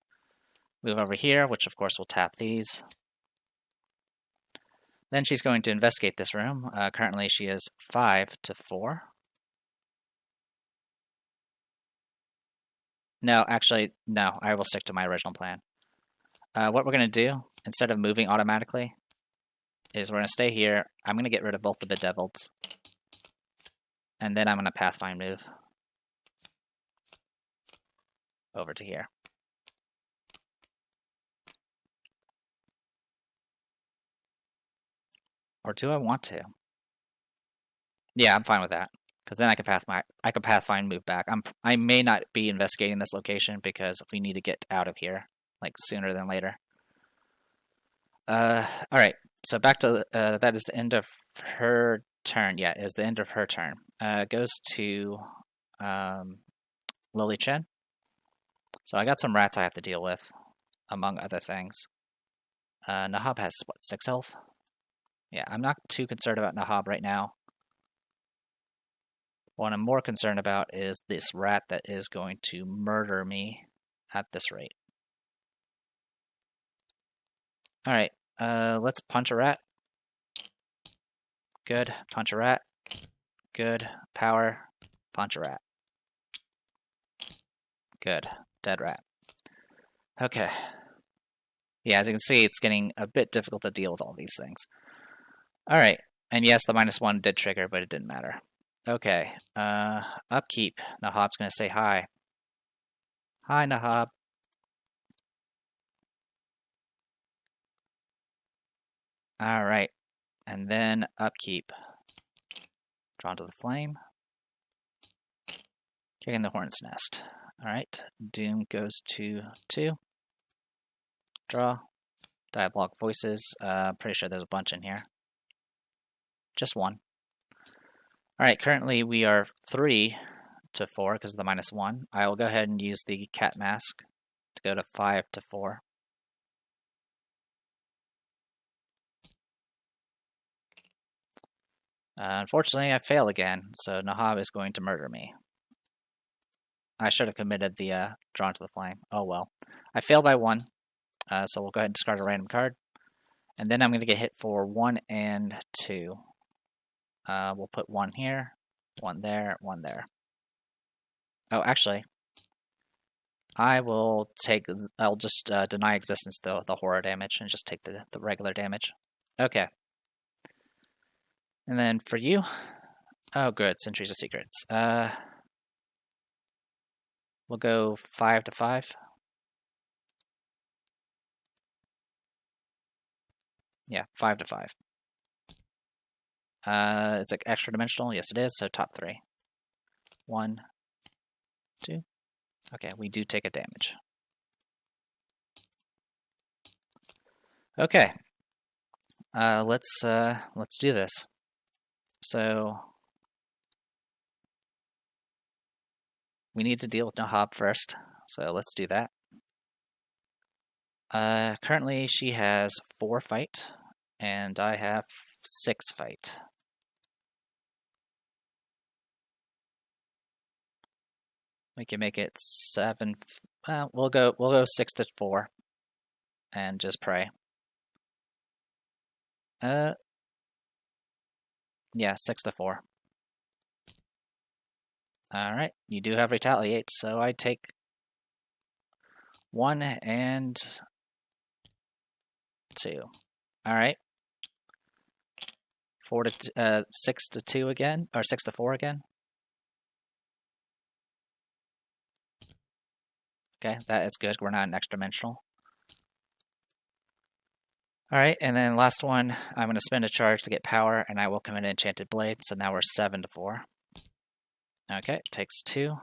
Move over here, which of course will tap these. Then she's going to investigate this room. Currently she is 5 to 4. No, actually, no. I will stick to my original plan. What we're going to do, instead of moving automatically, is we're going to stay here. I'm going to get rid of both the Bedeviled. And then I'm going to Pathfind move over to here. Or do I want to? Yeah, I'm fine with that. Because then I can Pathfind move back. I may not be investigating this location because we need to get out of here, like, sooner than later. Alright, so back to, that is the end of her turn. Yeah, it is the end of her turn. Goes to, Lily Chen. So I got some rats I have to deal with, among other things. Nahab has, what, 6 health? Yeah, I'm not too concerned about Nahab right now. What I'm more concerned about is this rat that is going to murder me at this rate. Alright, let's punch a rat. Good, punch a rat. Good, power, punch a rat. Good, dead rat. Okay. Yeah, as you can see, it's getting a bit difficult to deal with all these things. Alright, and yes, the -1 did trigger, but it didn't matter. Okay, upkeep. Nahab's gonna say hi. Hi, Nahab. Alright, and then upkeep. Drawn to the flame. Kicking the hornet's nest. Alright, Doom goes to 2. Draw. Dialogue voices. Pretty sure there's a bunch in here. Just 1. Alright, currently we are 3 to 4 because of the -1. I will go ahead and use the cat mask to go to 5 to 4. Unfortunately, I fail again, so Nahab is going to murder me. I should have committed the Drawn to the Flame. Oh well. I failed by 1, so we'll go ahead and discard a random card. And then I'm going to get hit for 1 and 2. We'll put 1 here, 1 there, 1 there. Oh, actually, I'll just deny existence the horror damage and just take the regular damage. Okay. And then for you, oh good, Centuries of Secrets. We'll go 5 to 5. Yeah, 5 to 5. Is it extra dimensional? Yes, it is. So top 3. 1, 2. Okay, we do take a damage. Okay. Let's do this. So we need to deal with Nahab first. So let's do that. Currently she has 4 fight, and I have 6 fight. We can make it 7. We'll go 6 to 4, and just pray. Yeah, 6 to 4. All right, you do have retaliate, so I take 1 and 2. All right. 6 to 2 again, or 6 to 4 again. Okay, that is good. We're not an extra dimensional. Alright, and then last one, I'm going to spend a charge to get power, and I will commit an Enchanted Blade, so now we're 7 to 4. Okay, takes 2.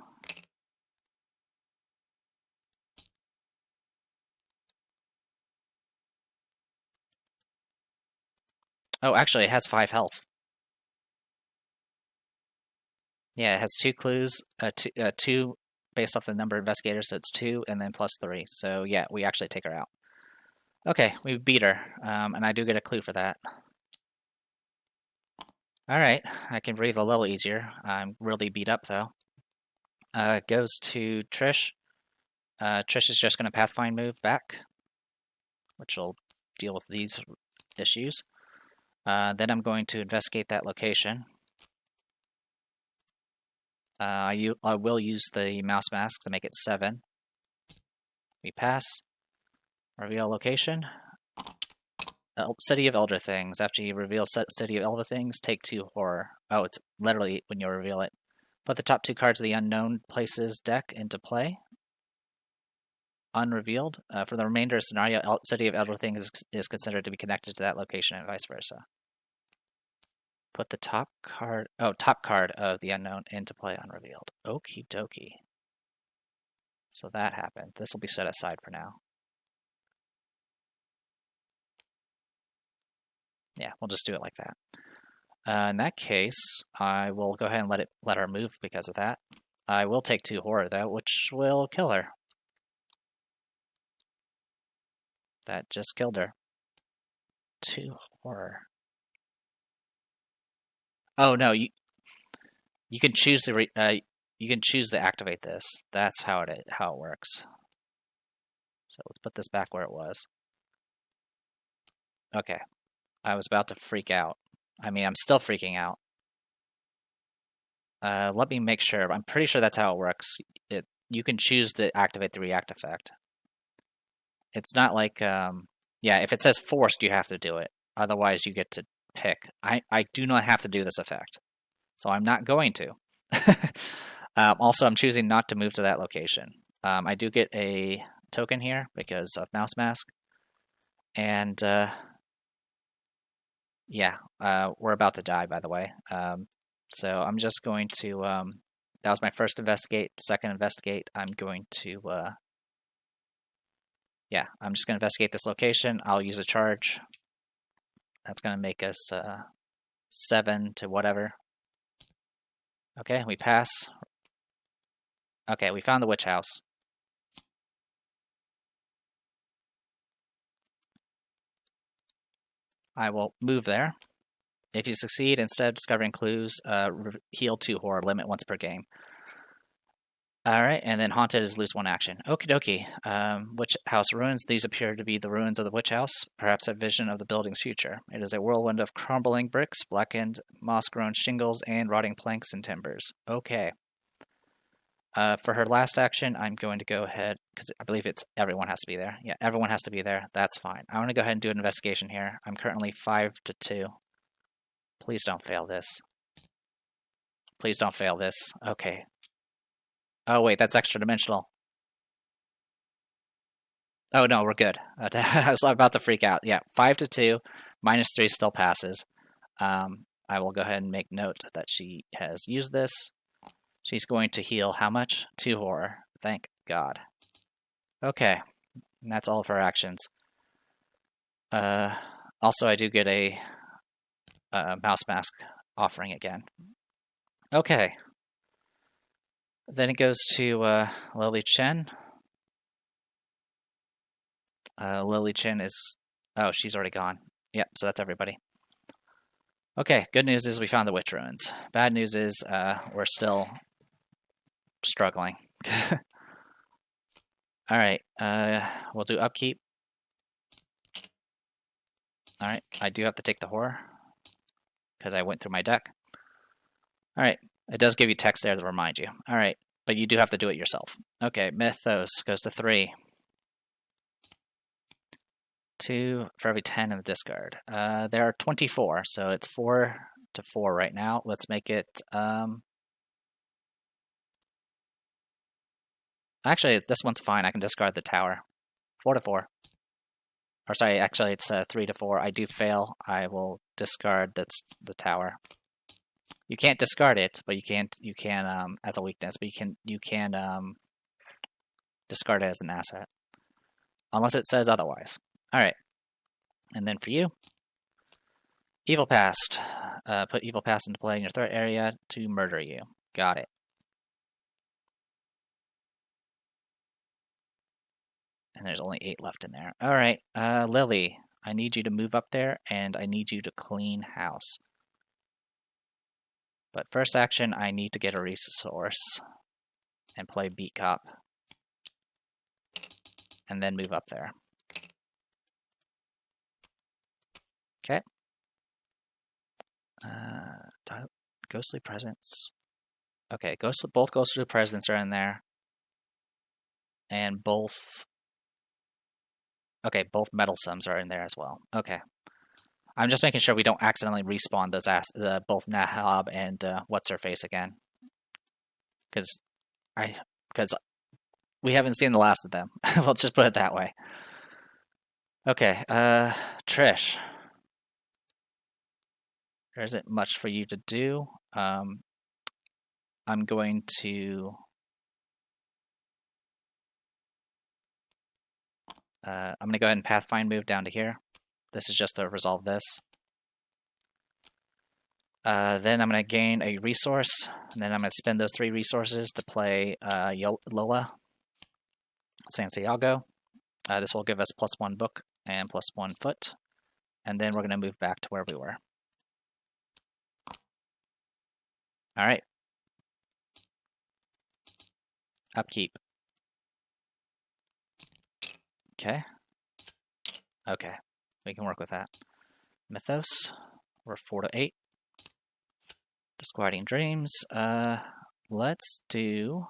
Oh, actually, it has 5 health. Yeah, it has 2 clues, 2 based off the number of investigators, so it's 2, and then plus 3. So yeah, we actually take her out. Okay, we beat her, and I do get a clue for that. Alright, I can breathe a little easier. I'm really beat up, though. Goes to Trish. Trish is just going to Pathfind move back, which will deal with these issues. Then I'm going to investigate that location. I will use the mouse mask to make it 7. We pass. Reveal location. City of Elder Things. After you reveal City of Elder Things, take 2 horror. Oh, it's literally when you reveal it. Put the top 2 cards of the Unknown Places deck into play. Unrevealed. For the remainder of the scenario, City of Elder Things is considered to be connected to that location and vice versa. Put the top card of the Unknown into play unrevealed. Okie dokie. So that happened. This will be set aside for now. Yeah, we'll just do it like that. In that case, I will go ahead and let her move because of that. I will take 2 horror though, which will kill her. That just killed her. 2 horror. Oh no, you can choose to activate this. That's how it works. So let's put this back where it was. Okay. I was about to freak out. I mean, I'm still freaking out. Let me make sure. I'm pretty sure that's how it works. You can choose to activate the react effect. It's not like, yeah, if it says forced, you have to do it. Otherwise, you get to pick. I do not have to do this effect, so I'm not going to. Also, I'm choosing not to move to that location. I do get a token here because of Mouse Mask. And, yeah, we're about to die, by the way. So I'm just going to, that was my first investigate, second investigate. I'm going to, yeah, I'm just going to investigate this location. I'll use a charge. That's going to make us 7 to whatever. Okay, we pass. Okay, we found the witch house. I will move there. If you succeed, instead of discovering clues, heal 2 horror, limit once per game. Alright, and then Haunted is lose 1 action. Okie dokie. Witch House ruins. These appear to be the ruins of the witch house, perhaps a vision of the building's future. It is a whirlwind of crumbling bricks, blackened, moss-grown shingles, and rotting planks and timbers. Okay. For her last action, I'm going to go ahead, because I believe it's everyone has to be there. Yeah, everyone has to be there. That's fine. I want to go ahead and do an investigation here. I'm currently 5 to 2. Please don't fail this. Please don't fail this. Okay. Oh, wait, that's extra dimensional. Oh, no, we're good. I was about to freak out. Yeah, 5 to 2, -3 still passes. I will go ahead and make note that she has used this. She's going to heal how much? 2 horror. Thank God. Okay, and that's all of her actions. Also, I do get a Mouse Mask offering again. Okay. Then it goes to Lily Chen. Lily Chen is... Oh, she's already gone. Yep, so that's everybody. Okay, good news is we found the witch ruins. Bad news is we're still struggling. Alright, we'll do upkeep. Alright, I do have to take the horror, because I went through my deck. Alright, it does give you text there to remind you. Alright, but you do have to do it yourself. Okay, Mythos goes to 3. 2 for every 10 in the discard. There are 24, so it's 4 to 4 right now. Let's make it... Actually, this one's fine. I can discard the tower. 4 to 4. Or sorry, actually it's 3 to 4. I do fail. I will discard the tower. You can't discard it, but you can as a weakness, but you can discard it as an asset. Unless it says otherwise. Alright. And then for you, Evil Past. Put Evil Past into play in your threat area to murder you. Got it. And there's only 8 left in there. Alright, Lily, I need you to move up there, and I need you to clean house. But first action, I need to get a resource and play Beat Cop. And then move up there. Okay. Ghostly Presence. Okay, both Ghostly Presence are in there. And both... Okay, both Meddlesomes are in there as well. Okay. I'm just making sure we don't accidentally respawn those both Nahab and what's her face again, because we haven't seen the last of them. Let's just put it that way. Okay, Trish. There isn't much for you to do. I'm going to go ahead and Pathfind move down to here. This is just to resolve this. Then I'm going to gain a resource, and then I'm going to spend those 3 resources to play Lola Santiago. This will give us +1 book and +1 foot, and then we're going to move back to where we were. All right. Upkeep. Okay. Okay. We can work with that. Mythos. We're 4 to 8. Disquieting Dreams. Let's do...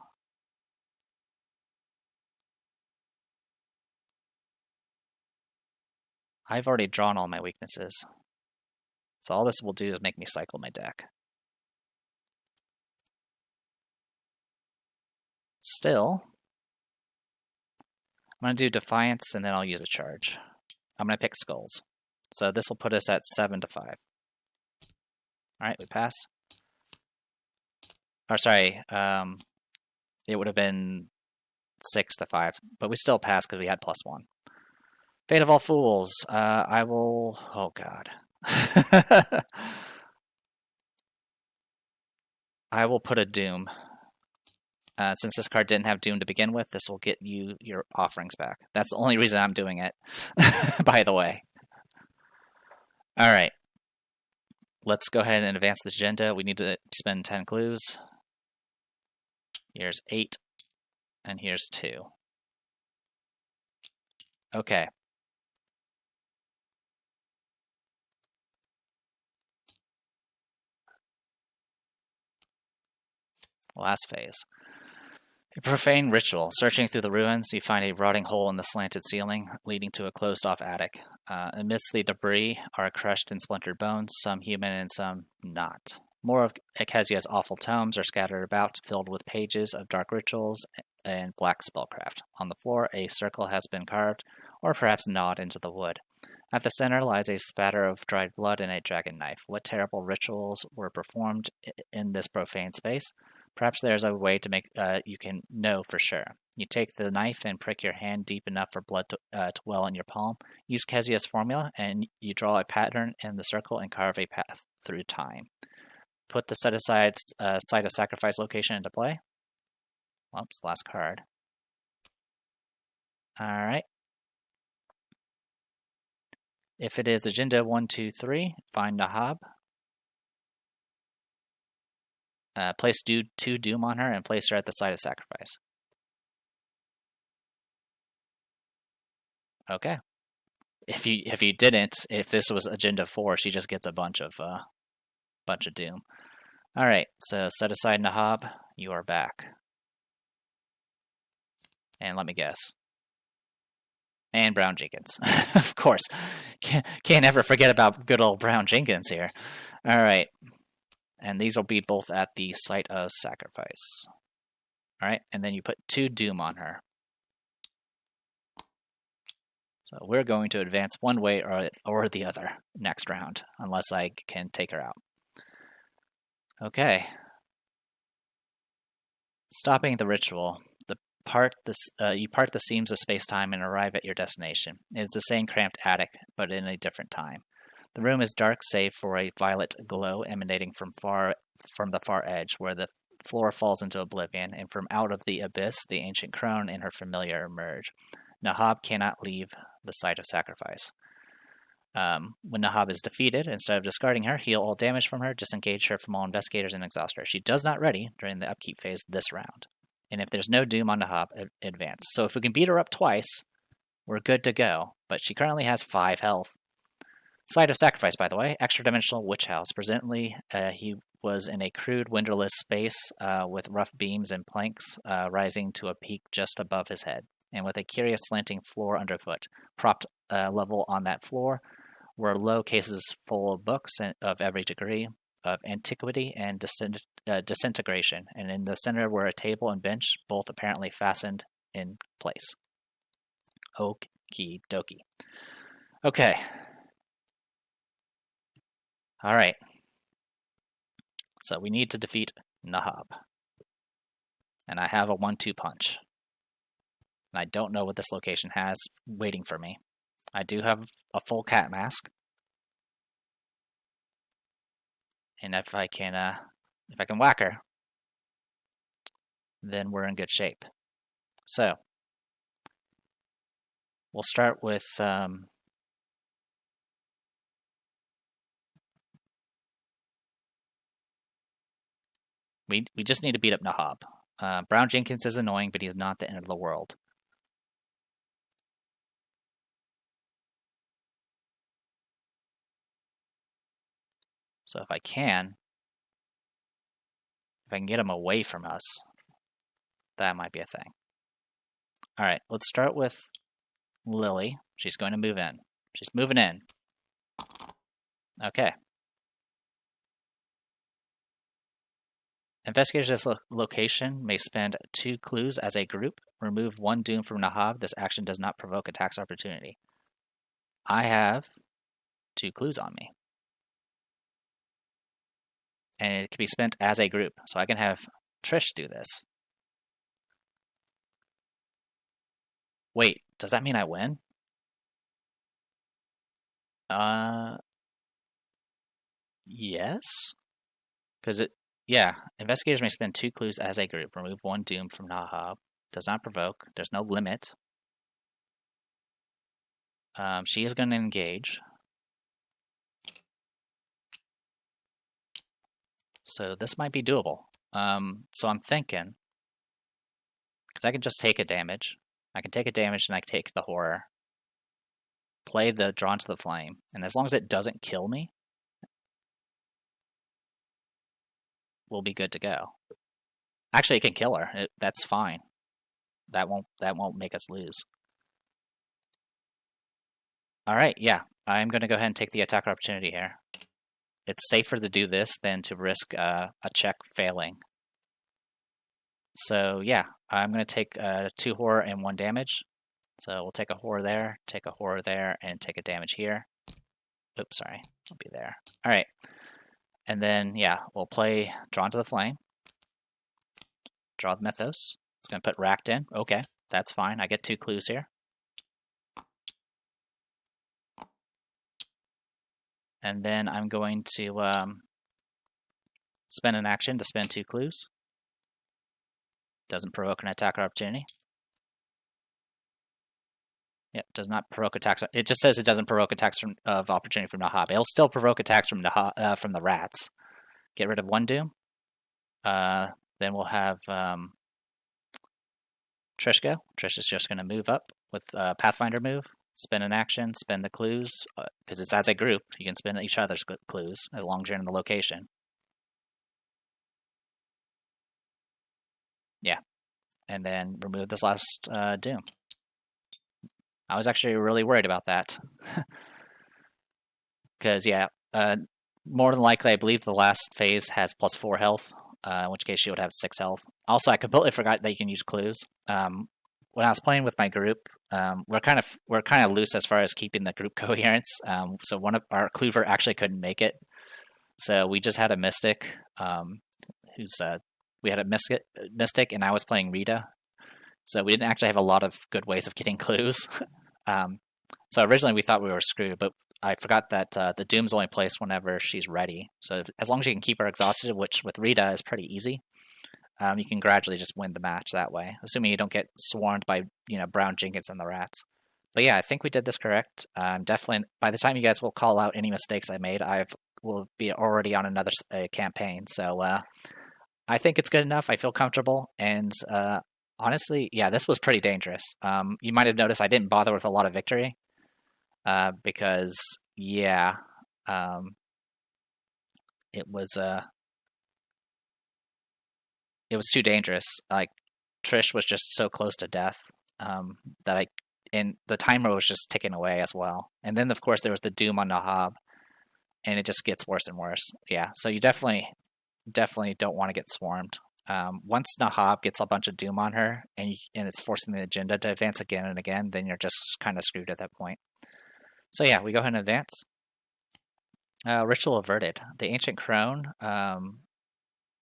I've already drawn all my weaknesses. So all this will do is make me cycle my deck. Still, I'm going to do Defiance, and then I'll use a charge. I'm going to pick Skulls. So this will put us at 7 to 5. Alright, we pass. Or sorry, it would have been 6 to 5, but we still pass because we had +1. Fate of All Fools. I will... Oh, God. I will put a Doom. Since this card didn't have Doom to begin with, this will get you your offerings back. That's the only reason I'm doing it, by the way. Alright. Let's go ahead and advance the agenda. We need to spend 10 clues. Here's 8, and here's 2. Okay. Last phase. A profane ritual. Searching through the ruins, you find a rotting hole in the slanted ceiling, leading to a closed-off attic. Amidst the debris are crushed and splintered bones, some human and some not. More of Akezia's awful tomes are scattered about, filled with pages of dark rituals and black spellcraft. On the floor, a circle has been carved, or perhaps gnawed into the wood. At the center lies a spatter of dried blood and a dragon knife. What terrible rituals were performed in this profane space? Perhaps there's a way to make you can know for sure. You take the knife and prick your hand deep enough for blood to well in your palm. Use Kezia's formula, and you draw a pattern in the circle and carve a path through time. Put the set-aside site of sacrifice location into play. Oops, last card. Alright. If it is agenda 1, 2, 3, find Nahab. Place 2 Doom on her and place her at the site of sacrifice. Okay. If you didn't, if this was agenda 4, she just gets a bunch of Doom. All right. So set aside Nahab. You are back. And let me guess. And Brown Jenkins, of course. Can't ever forget about good old Brown Jenkins here. All right. And these will be both at the site of sacrifice. All right, and then you put 2 Doom on her. So we're going to advance one way or the other next round, unless I can take her out. Okay. Stopping the ritual. You part the seams of space-time and arrive at your destination. It's the same cramped attic, but in a different time. The room is dark save for a violet glow emanating from the far edge, where the floor falls into oblivion, and from out of the abyss, the ancient crone and her familiar emerge. Nahab cannot leave the site of sacrifice. When Nahab is defeated, instead of discarding her, heal all damage from her, disengage her from all investigators, and exhaust her. She does not ready during the upkeep phase this round. And if there's no Doom on Nahab, advance. So if we can beat her up twice, we're good to go. But she currently has 5 health. Site of sacrifice, by the way, extra-dimensional witch house. Presently, he was in a crude, windowless space with rough beams and planks rising to a peak just above his head, and with a curious slanting floor underfoot. Propped level on that floor were low cases full of books of every degree of antiquity and disintegration, and in the center were a table and bench, both apparently fastened in place. Okie dokie. Okay. All right. So we need to defeat Nahab. And I have a 1-2 punch. And I don't know what this location has waiting for me. I do have a full cat mask. And if I can whack her, then we're in good shape. So we'll start with we just need to beat up Nahab. Brown Jenkins is annoying, but he is not the end of the world. So if I can get him away from us, that might be a thing. All right, let's start with Lily. She's going to move in. She's moving in. Okay. Investigators at this location may spend 2 clues as a group. Remove 1 doom from Nahab. This action does not provoke a tax opportunity. I have 2 clues on me. And it can be spent as a group. So I can have Trish do this. Wait, does that mean I win? Yes? Because yeah, investigators may spend 2 clues as a group. Remove 1 doom from Nahab. Does not provoke. There's no limit. She is going to engage. So this might be doable. So I'm thinking, because I can just take a damage. I can take a damage and I can take the horror. Play the Drawn to the Flame. And as long as it doesn't kill me, we'll be good to go. Actually, it can kill her. That's fine. That won't make us lose. All right, yeah. I'm going to go ahead and take the attack opportunity here. It's safer to do this than to risk a check failing. So yeah, I'm going to take 2 horror and 1 damage. So we'll take a horror there, and take a damage here. Oops, sorry. I'll be there. All right. And then, yeah, we'll play Drawn to the Flame. Draw the Mythos. It's going to put Racked in. Okay, that's fine. I get 2 clues here. And then I'm going to spend an action to spend 2 clues. Doesn't provoke an attack or opportunity. Yep, does not provoke attacks. It just says it doesn't provoke attacks of opportunity from Nahab. It'll still provoke attacks from the rats. Get rid of 1 doom. Then we'll have Trish go. Trish is just going to move up with Pathfinder move. Spend an action, spend the clues, because it's as a group. You can spend each other's clues as long as you're in the location. Yeah. And then remove this last doom. I was actually really worried about that. Because, yeah, more than likely, I believe the last phase has +4 health, in which case she would have 6 health. Also, I completely forgot that you can use clues. When I was playing with my group, we're kind of loose as far as keeping the group coherence. So one of our Clover actually couldn't make it, so we just had a Mystic. We had a Mystic, and I was playing Rita, so we didn't actually have a lot of good ways of getting clues. So originally we thought we were screwed, but I forgot that the Doom's only placed whenever she's ready. So as long as you can keep her exhausted, which with Rita is pretty easy. You can gradually just win the match that way, assuming you don't get swarmed by, Brown Jenkins and the rats. But yeah, I think we did this correct. Definitely, by the time you guys will call out any mistakes I made, will be already on another campaign. So I think it's good enough. I feel comfortable, and honestly, yeah, this was pretty dangerous. You might have noticed I didn't bother with a lot of victory because, yeah, it was too dangerous. Like, Trish was just so close to death that and the timer was just ticking away as well. And then of course there was the doom on Nahab, and it just gets worse and worse. Yeah, so you definitely don't want to get swarmed. Once Nahab gets a bunch of doom on her, and it's forcing the agenda to advance again and again, then you're just kind of screwed at that point. So yeah, we go ahead and advance. Ritual averted. The ancient crone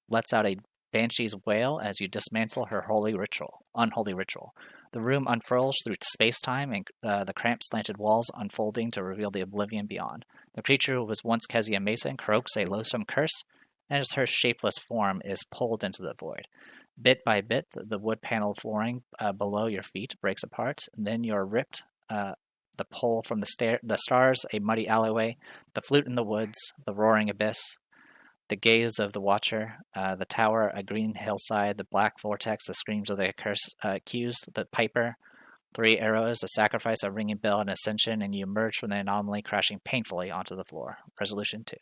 lets out a banshee's wail as you dismantle her unholy ritual. The room unfurls through space-time, and the cramped, slanted walls unfolding to reveal the oblivion beyond. The creature who was once Kezia Mason croaks a loathsome curse, as her shapeless form is pulled into the void. Bit by bit, the wood-paneled flooring below your feet breaks apart, and then you're ripped. The pole from the stars, a muddy alleyway, the flute in the woods, the roaring abyss, the gaze of the watcher, the tower, a green hillside, the black vortex, the screams of the accused, the piper, 3 arrows, a sacrifice, a ringing bell, an ascension, and you emerge from the anomaly, crashing painfully onto the floor. Resolution 2.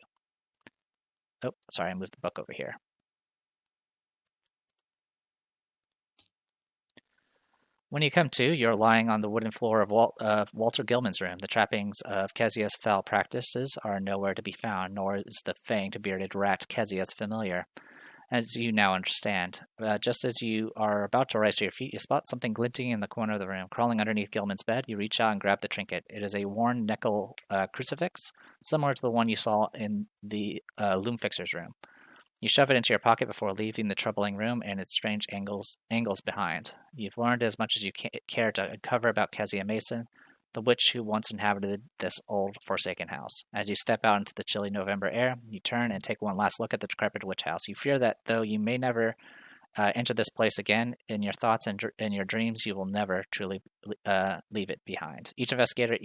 Oh, sorry, I moved the book over here. When you come to, you're lying on the wooden floor of Walter Gilman's room. The trappings of Kezia's foul practices are nowhere to be found, nor is the fanged, bearded rat Kezia's familiar, as you now understand. Just as you are about to rise to your feet, you spot something glinting in the corner of the room. Crawling underneath Gilman's bed, you reach out and grab the trinket. It is a worn nickel crucifix, similar to the one you saw in the loom fixer's room. You shove it into your pocket before leaving the troubling room and its strange angles behind. You've learned as much as you care to uncover about Kezia Mason, the witch who once inhabited this old forsaken house. As you step out into the chilly November air, you turn and take one last look at the decrepit witch house. You fear that though you may never enter this place again, in your thoughts and in your dreams, you will never truly leave it behind. Each investigator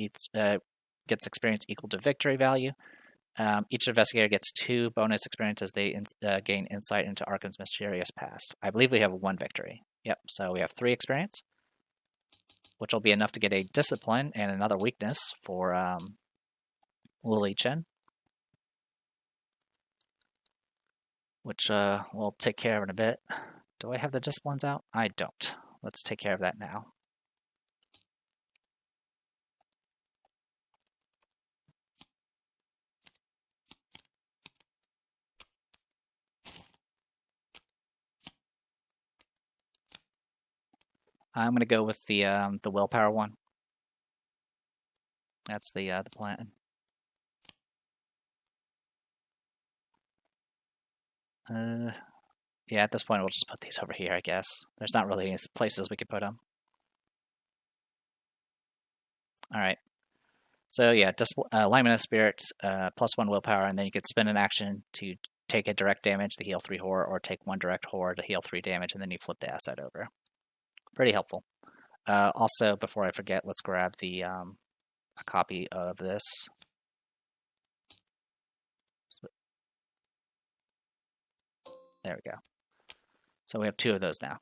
gets experience equal to victory value. Each investigator gets 2 bonus experience as they gain insight into Arkham's mysterious past. I believe we have 1 victory. Yep, so we have 3 experience, which will be enough to get a discipline and another weakness for Lily Chen, which we'll take care of in a bit. Do I have the disciplines out? I don't. Let's take care of that now. I'm going to go with the willpower one. That's the plan. Yeah, at this point, we'll just put these over here, I guess. There's not really any places we could put them. All right. So yeah, just alignment of spirit, +1 willpower, and then you could spend an action to take a direct damage to heal 3 horror, or take 1 direct horror to heal 3 damage, and then you flip the asset over. Pretty helpful. Also, before I forget, let's grab the a copy of this. There we go. So we have 2 of those now.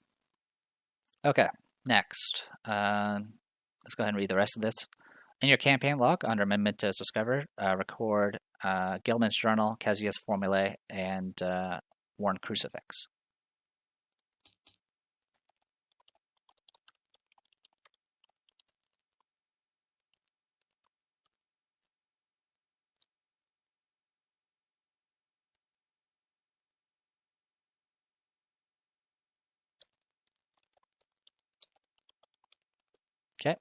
Okay, next. Let's go ahead and read the rest of this. In your campaign log, under Mementos Discovered, record Gilman's journal, Kezia's formulae, and worn crucifix. Okay.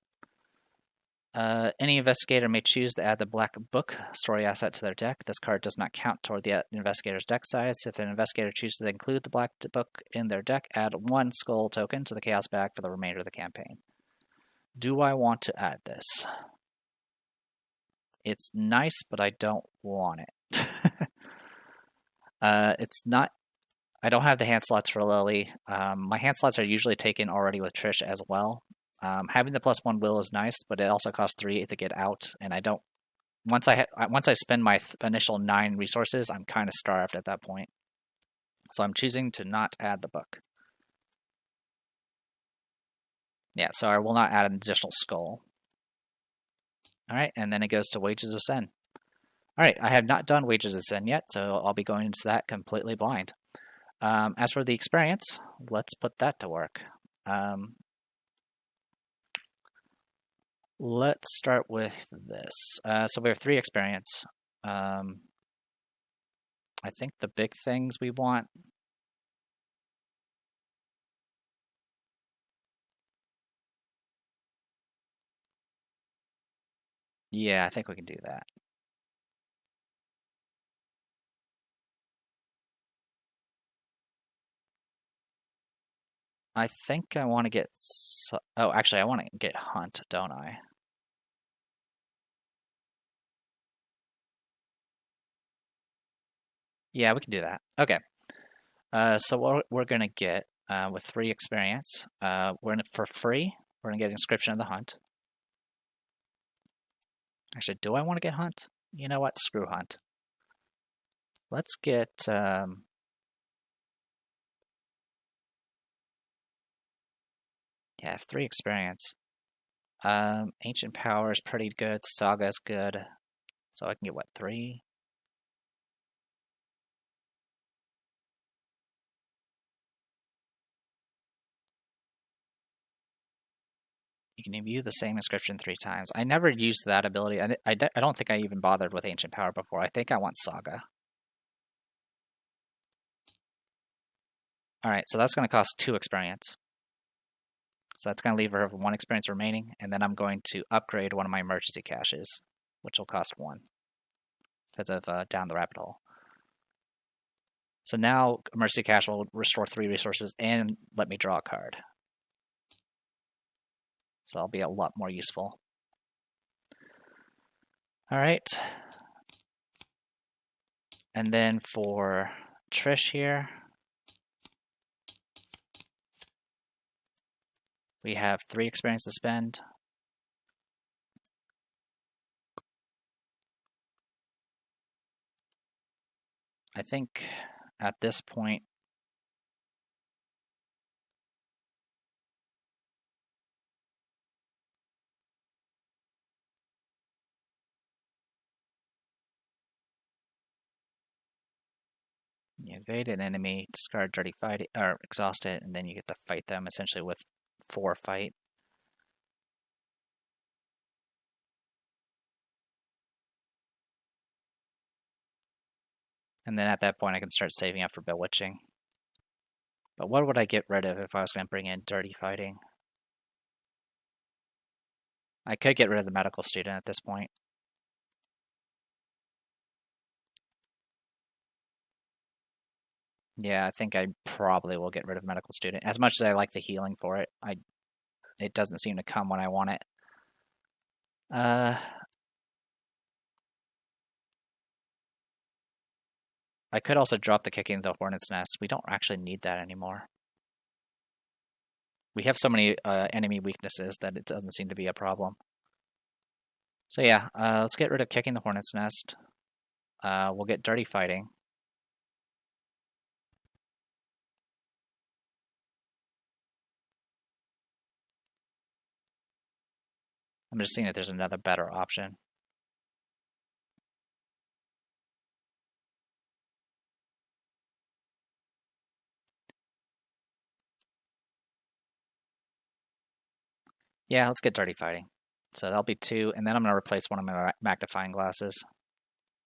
Any investigator may choose to add the Black Book story asset to their deck. This card does not count toward the investigator's deck size. If an investigator chooses to include the Black Book in their deck, add 1 skull token to the Chaos bag for the remainder of the campaign. Do I want to add this? It's nice, but I don't want it. It's not... I don't have the hand slots for Lily. My hand slots are usually taken already with Trish as well. Having the +1 will is nice, but it also costs 3 to get out, and I don't. Once I spend my initial 9 resources, I'm kind of starved at that point. So I'm choosing to not add the book. Yeah, so I will not add an additional skull. All right, and then it goes to Wages of Sin. All right, I have not done Wages of Sin yet, so I'll be going into that completely blind. As for the experience, let's put that to work. Let's start with this. So we have 3 experience. I think the big things we want. Yeah, I think we can do that. I think I want to get. Oh, actually, I want to get Hunt, don't I? Yeah, we can do that. Okay. So what we're gonna get with 3 experience, for free. We're gonna get Inscription of the Hunt. Actually, do I want to get Hunt? You know what? Screw Hunt. Let's get. Yeah, 3 experience. Ancient Power is pretty good. Saga is good. So I can get what, 3? You can view the same inscription 3 times. I never used that ability. I don't think I even bothered with Ancient Power before. I think I want Saga. Alright, so that's going to cost 2 experience. So that's going to leave her with 1 experience remaining, and then I'm going to upgrade one of my emergency caches, which will cost 1 because of down the rabbit hole. So now emergency cache will restore 3 resources and let me draw a card. So that'll be a lot more useful. All right. And then for Trish here, we have 3 experience to spend. I think at this point, you evade an enemy, discard dirty fight, or exhaust it, and then you get to fight them essentially with 4 fight. And then at that point, I can start saving up for Bewitching. But what would I get rid of if I was going to bring in Dirty Fighting? I could get rid of the Medical Student at this point. Yeah, I think I probably will get rid of Medical Student. As much as I like the healing for it, it doesn't seem to come when I want it. I could also drop the Kicking the Hornet's Nest. We don't actually need that anymore. We have so many enemy weaknesses that it doesn't seem to be a problem. So yeah, let's get rid of Kicking the Hornet's Nest. We'll get Dirty Fighting. I'm just seeing if there's another better option. Yeah, let's get Dirty Fighting. So that'll be 2, and then I'm going to replace one of my magnifying glasses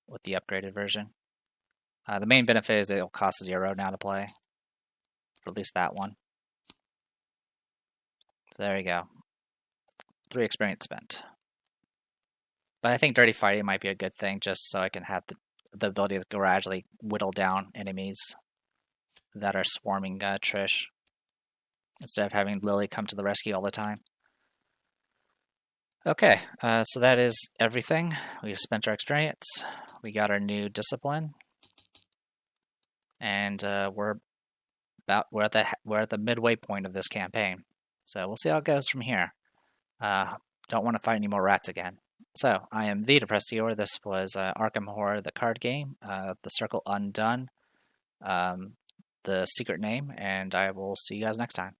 with the upgraded version. The main benefit is it'll cost 0 now to play, for at least that one. So there you go. 3 experience spent. But I think Dirty Fighting might be a good thing, just so I can have the ability to gradually whittle down enemies that are swarming Trish, instead of having Lily come to the rescue all the time. Okay, so that is everything. We've spent our experience. We got our new discipline, and we're at the midway point of this campaign. So we'll see how it goes from here. Don't want to fight any more rats again. So I am the Depressed Eeyore. This was Arkham Horror, the card game, the Circle Undone, the secret name, and I will see you guys next time.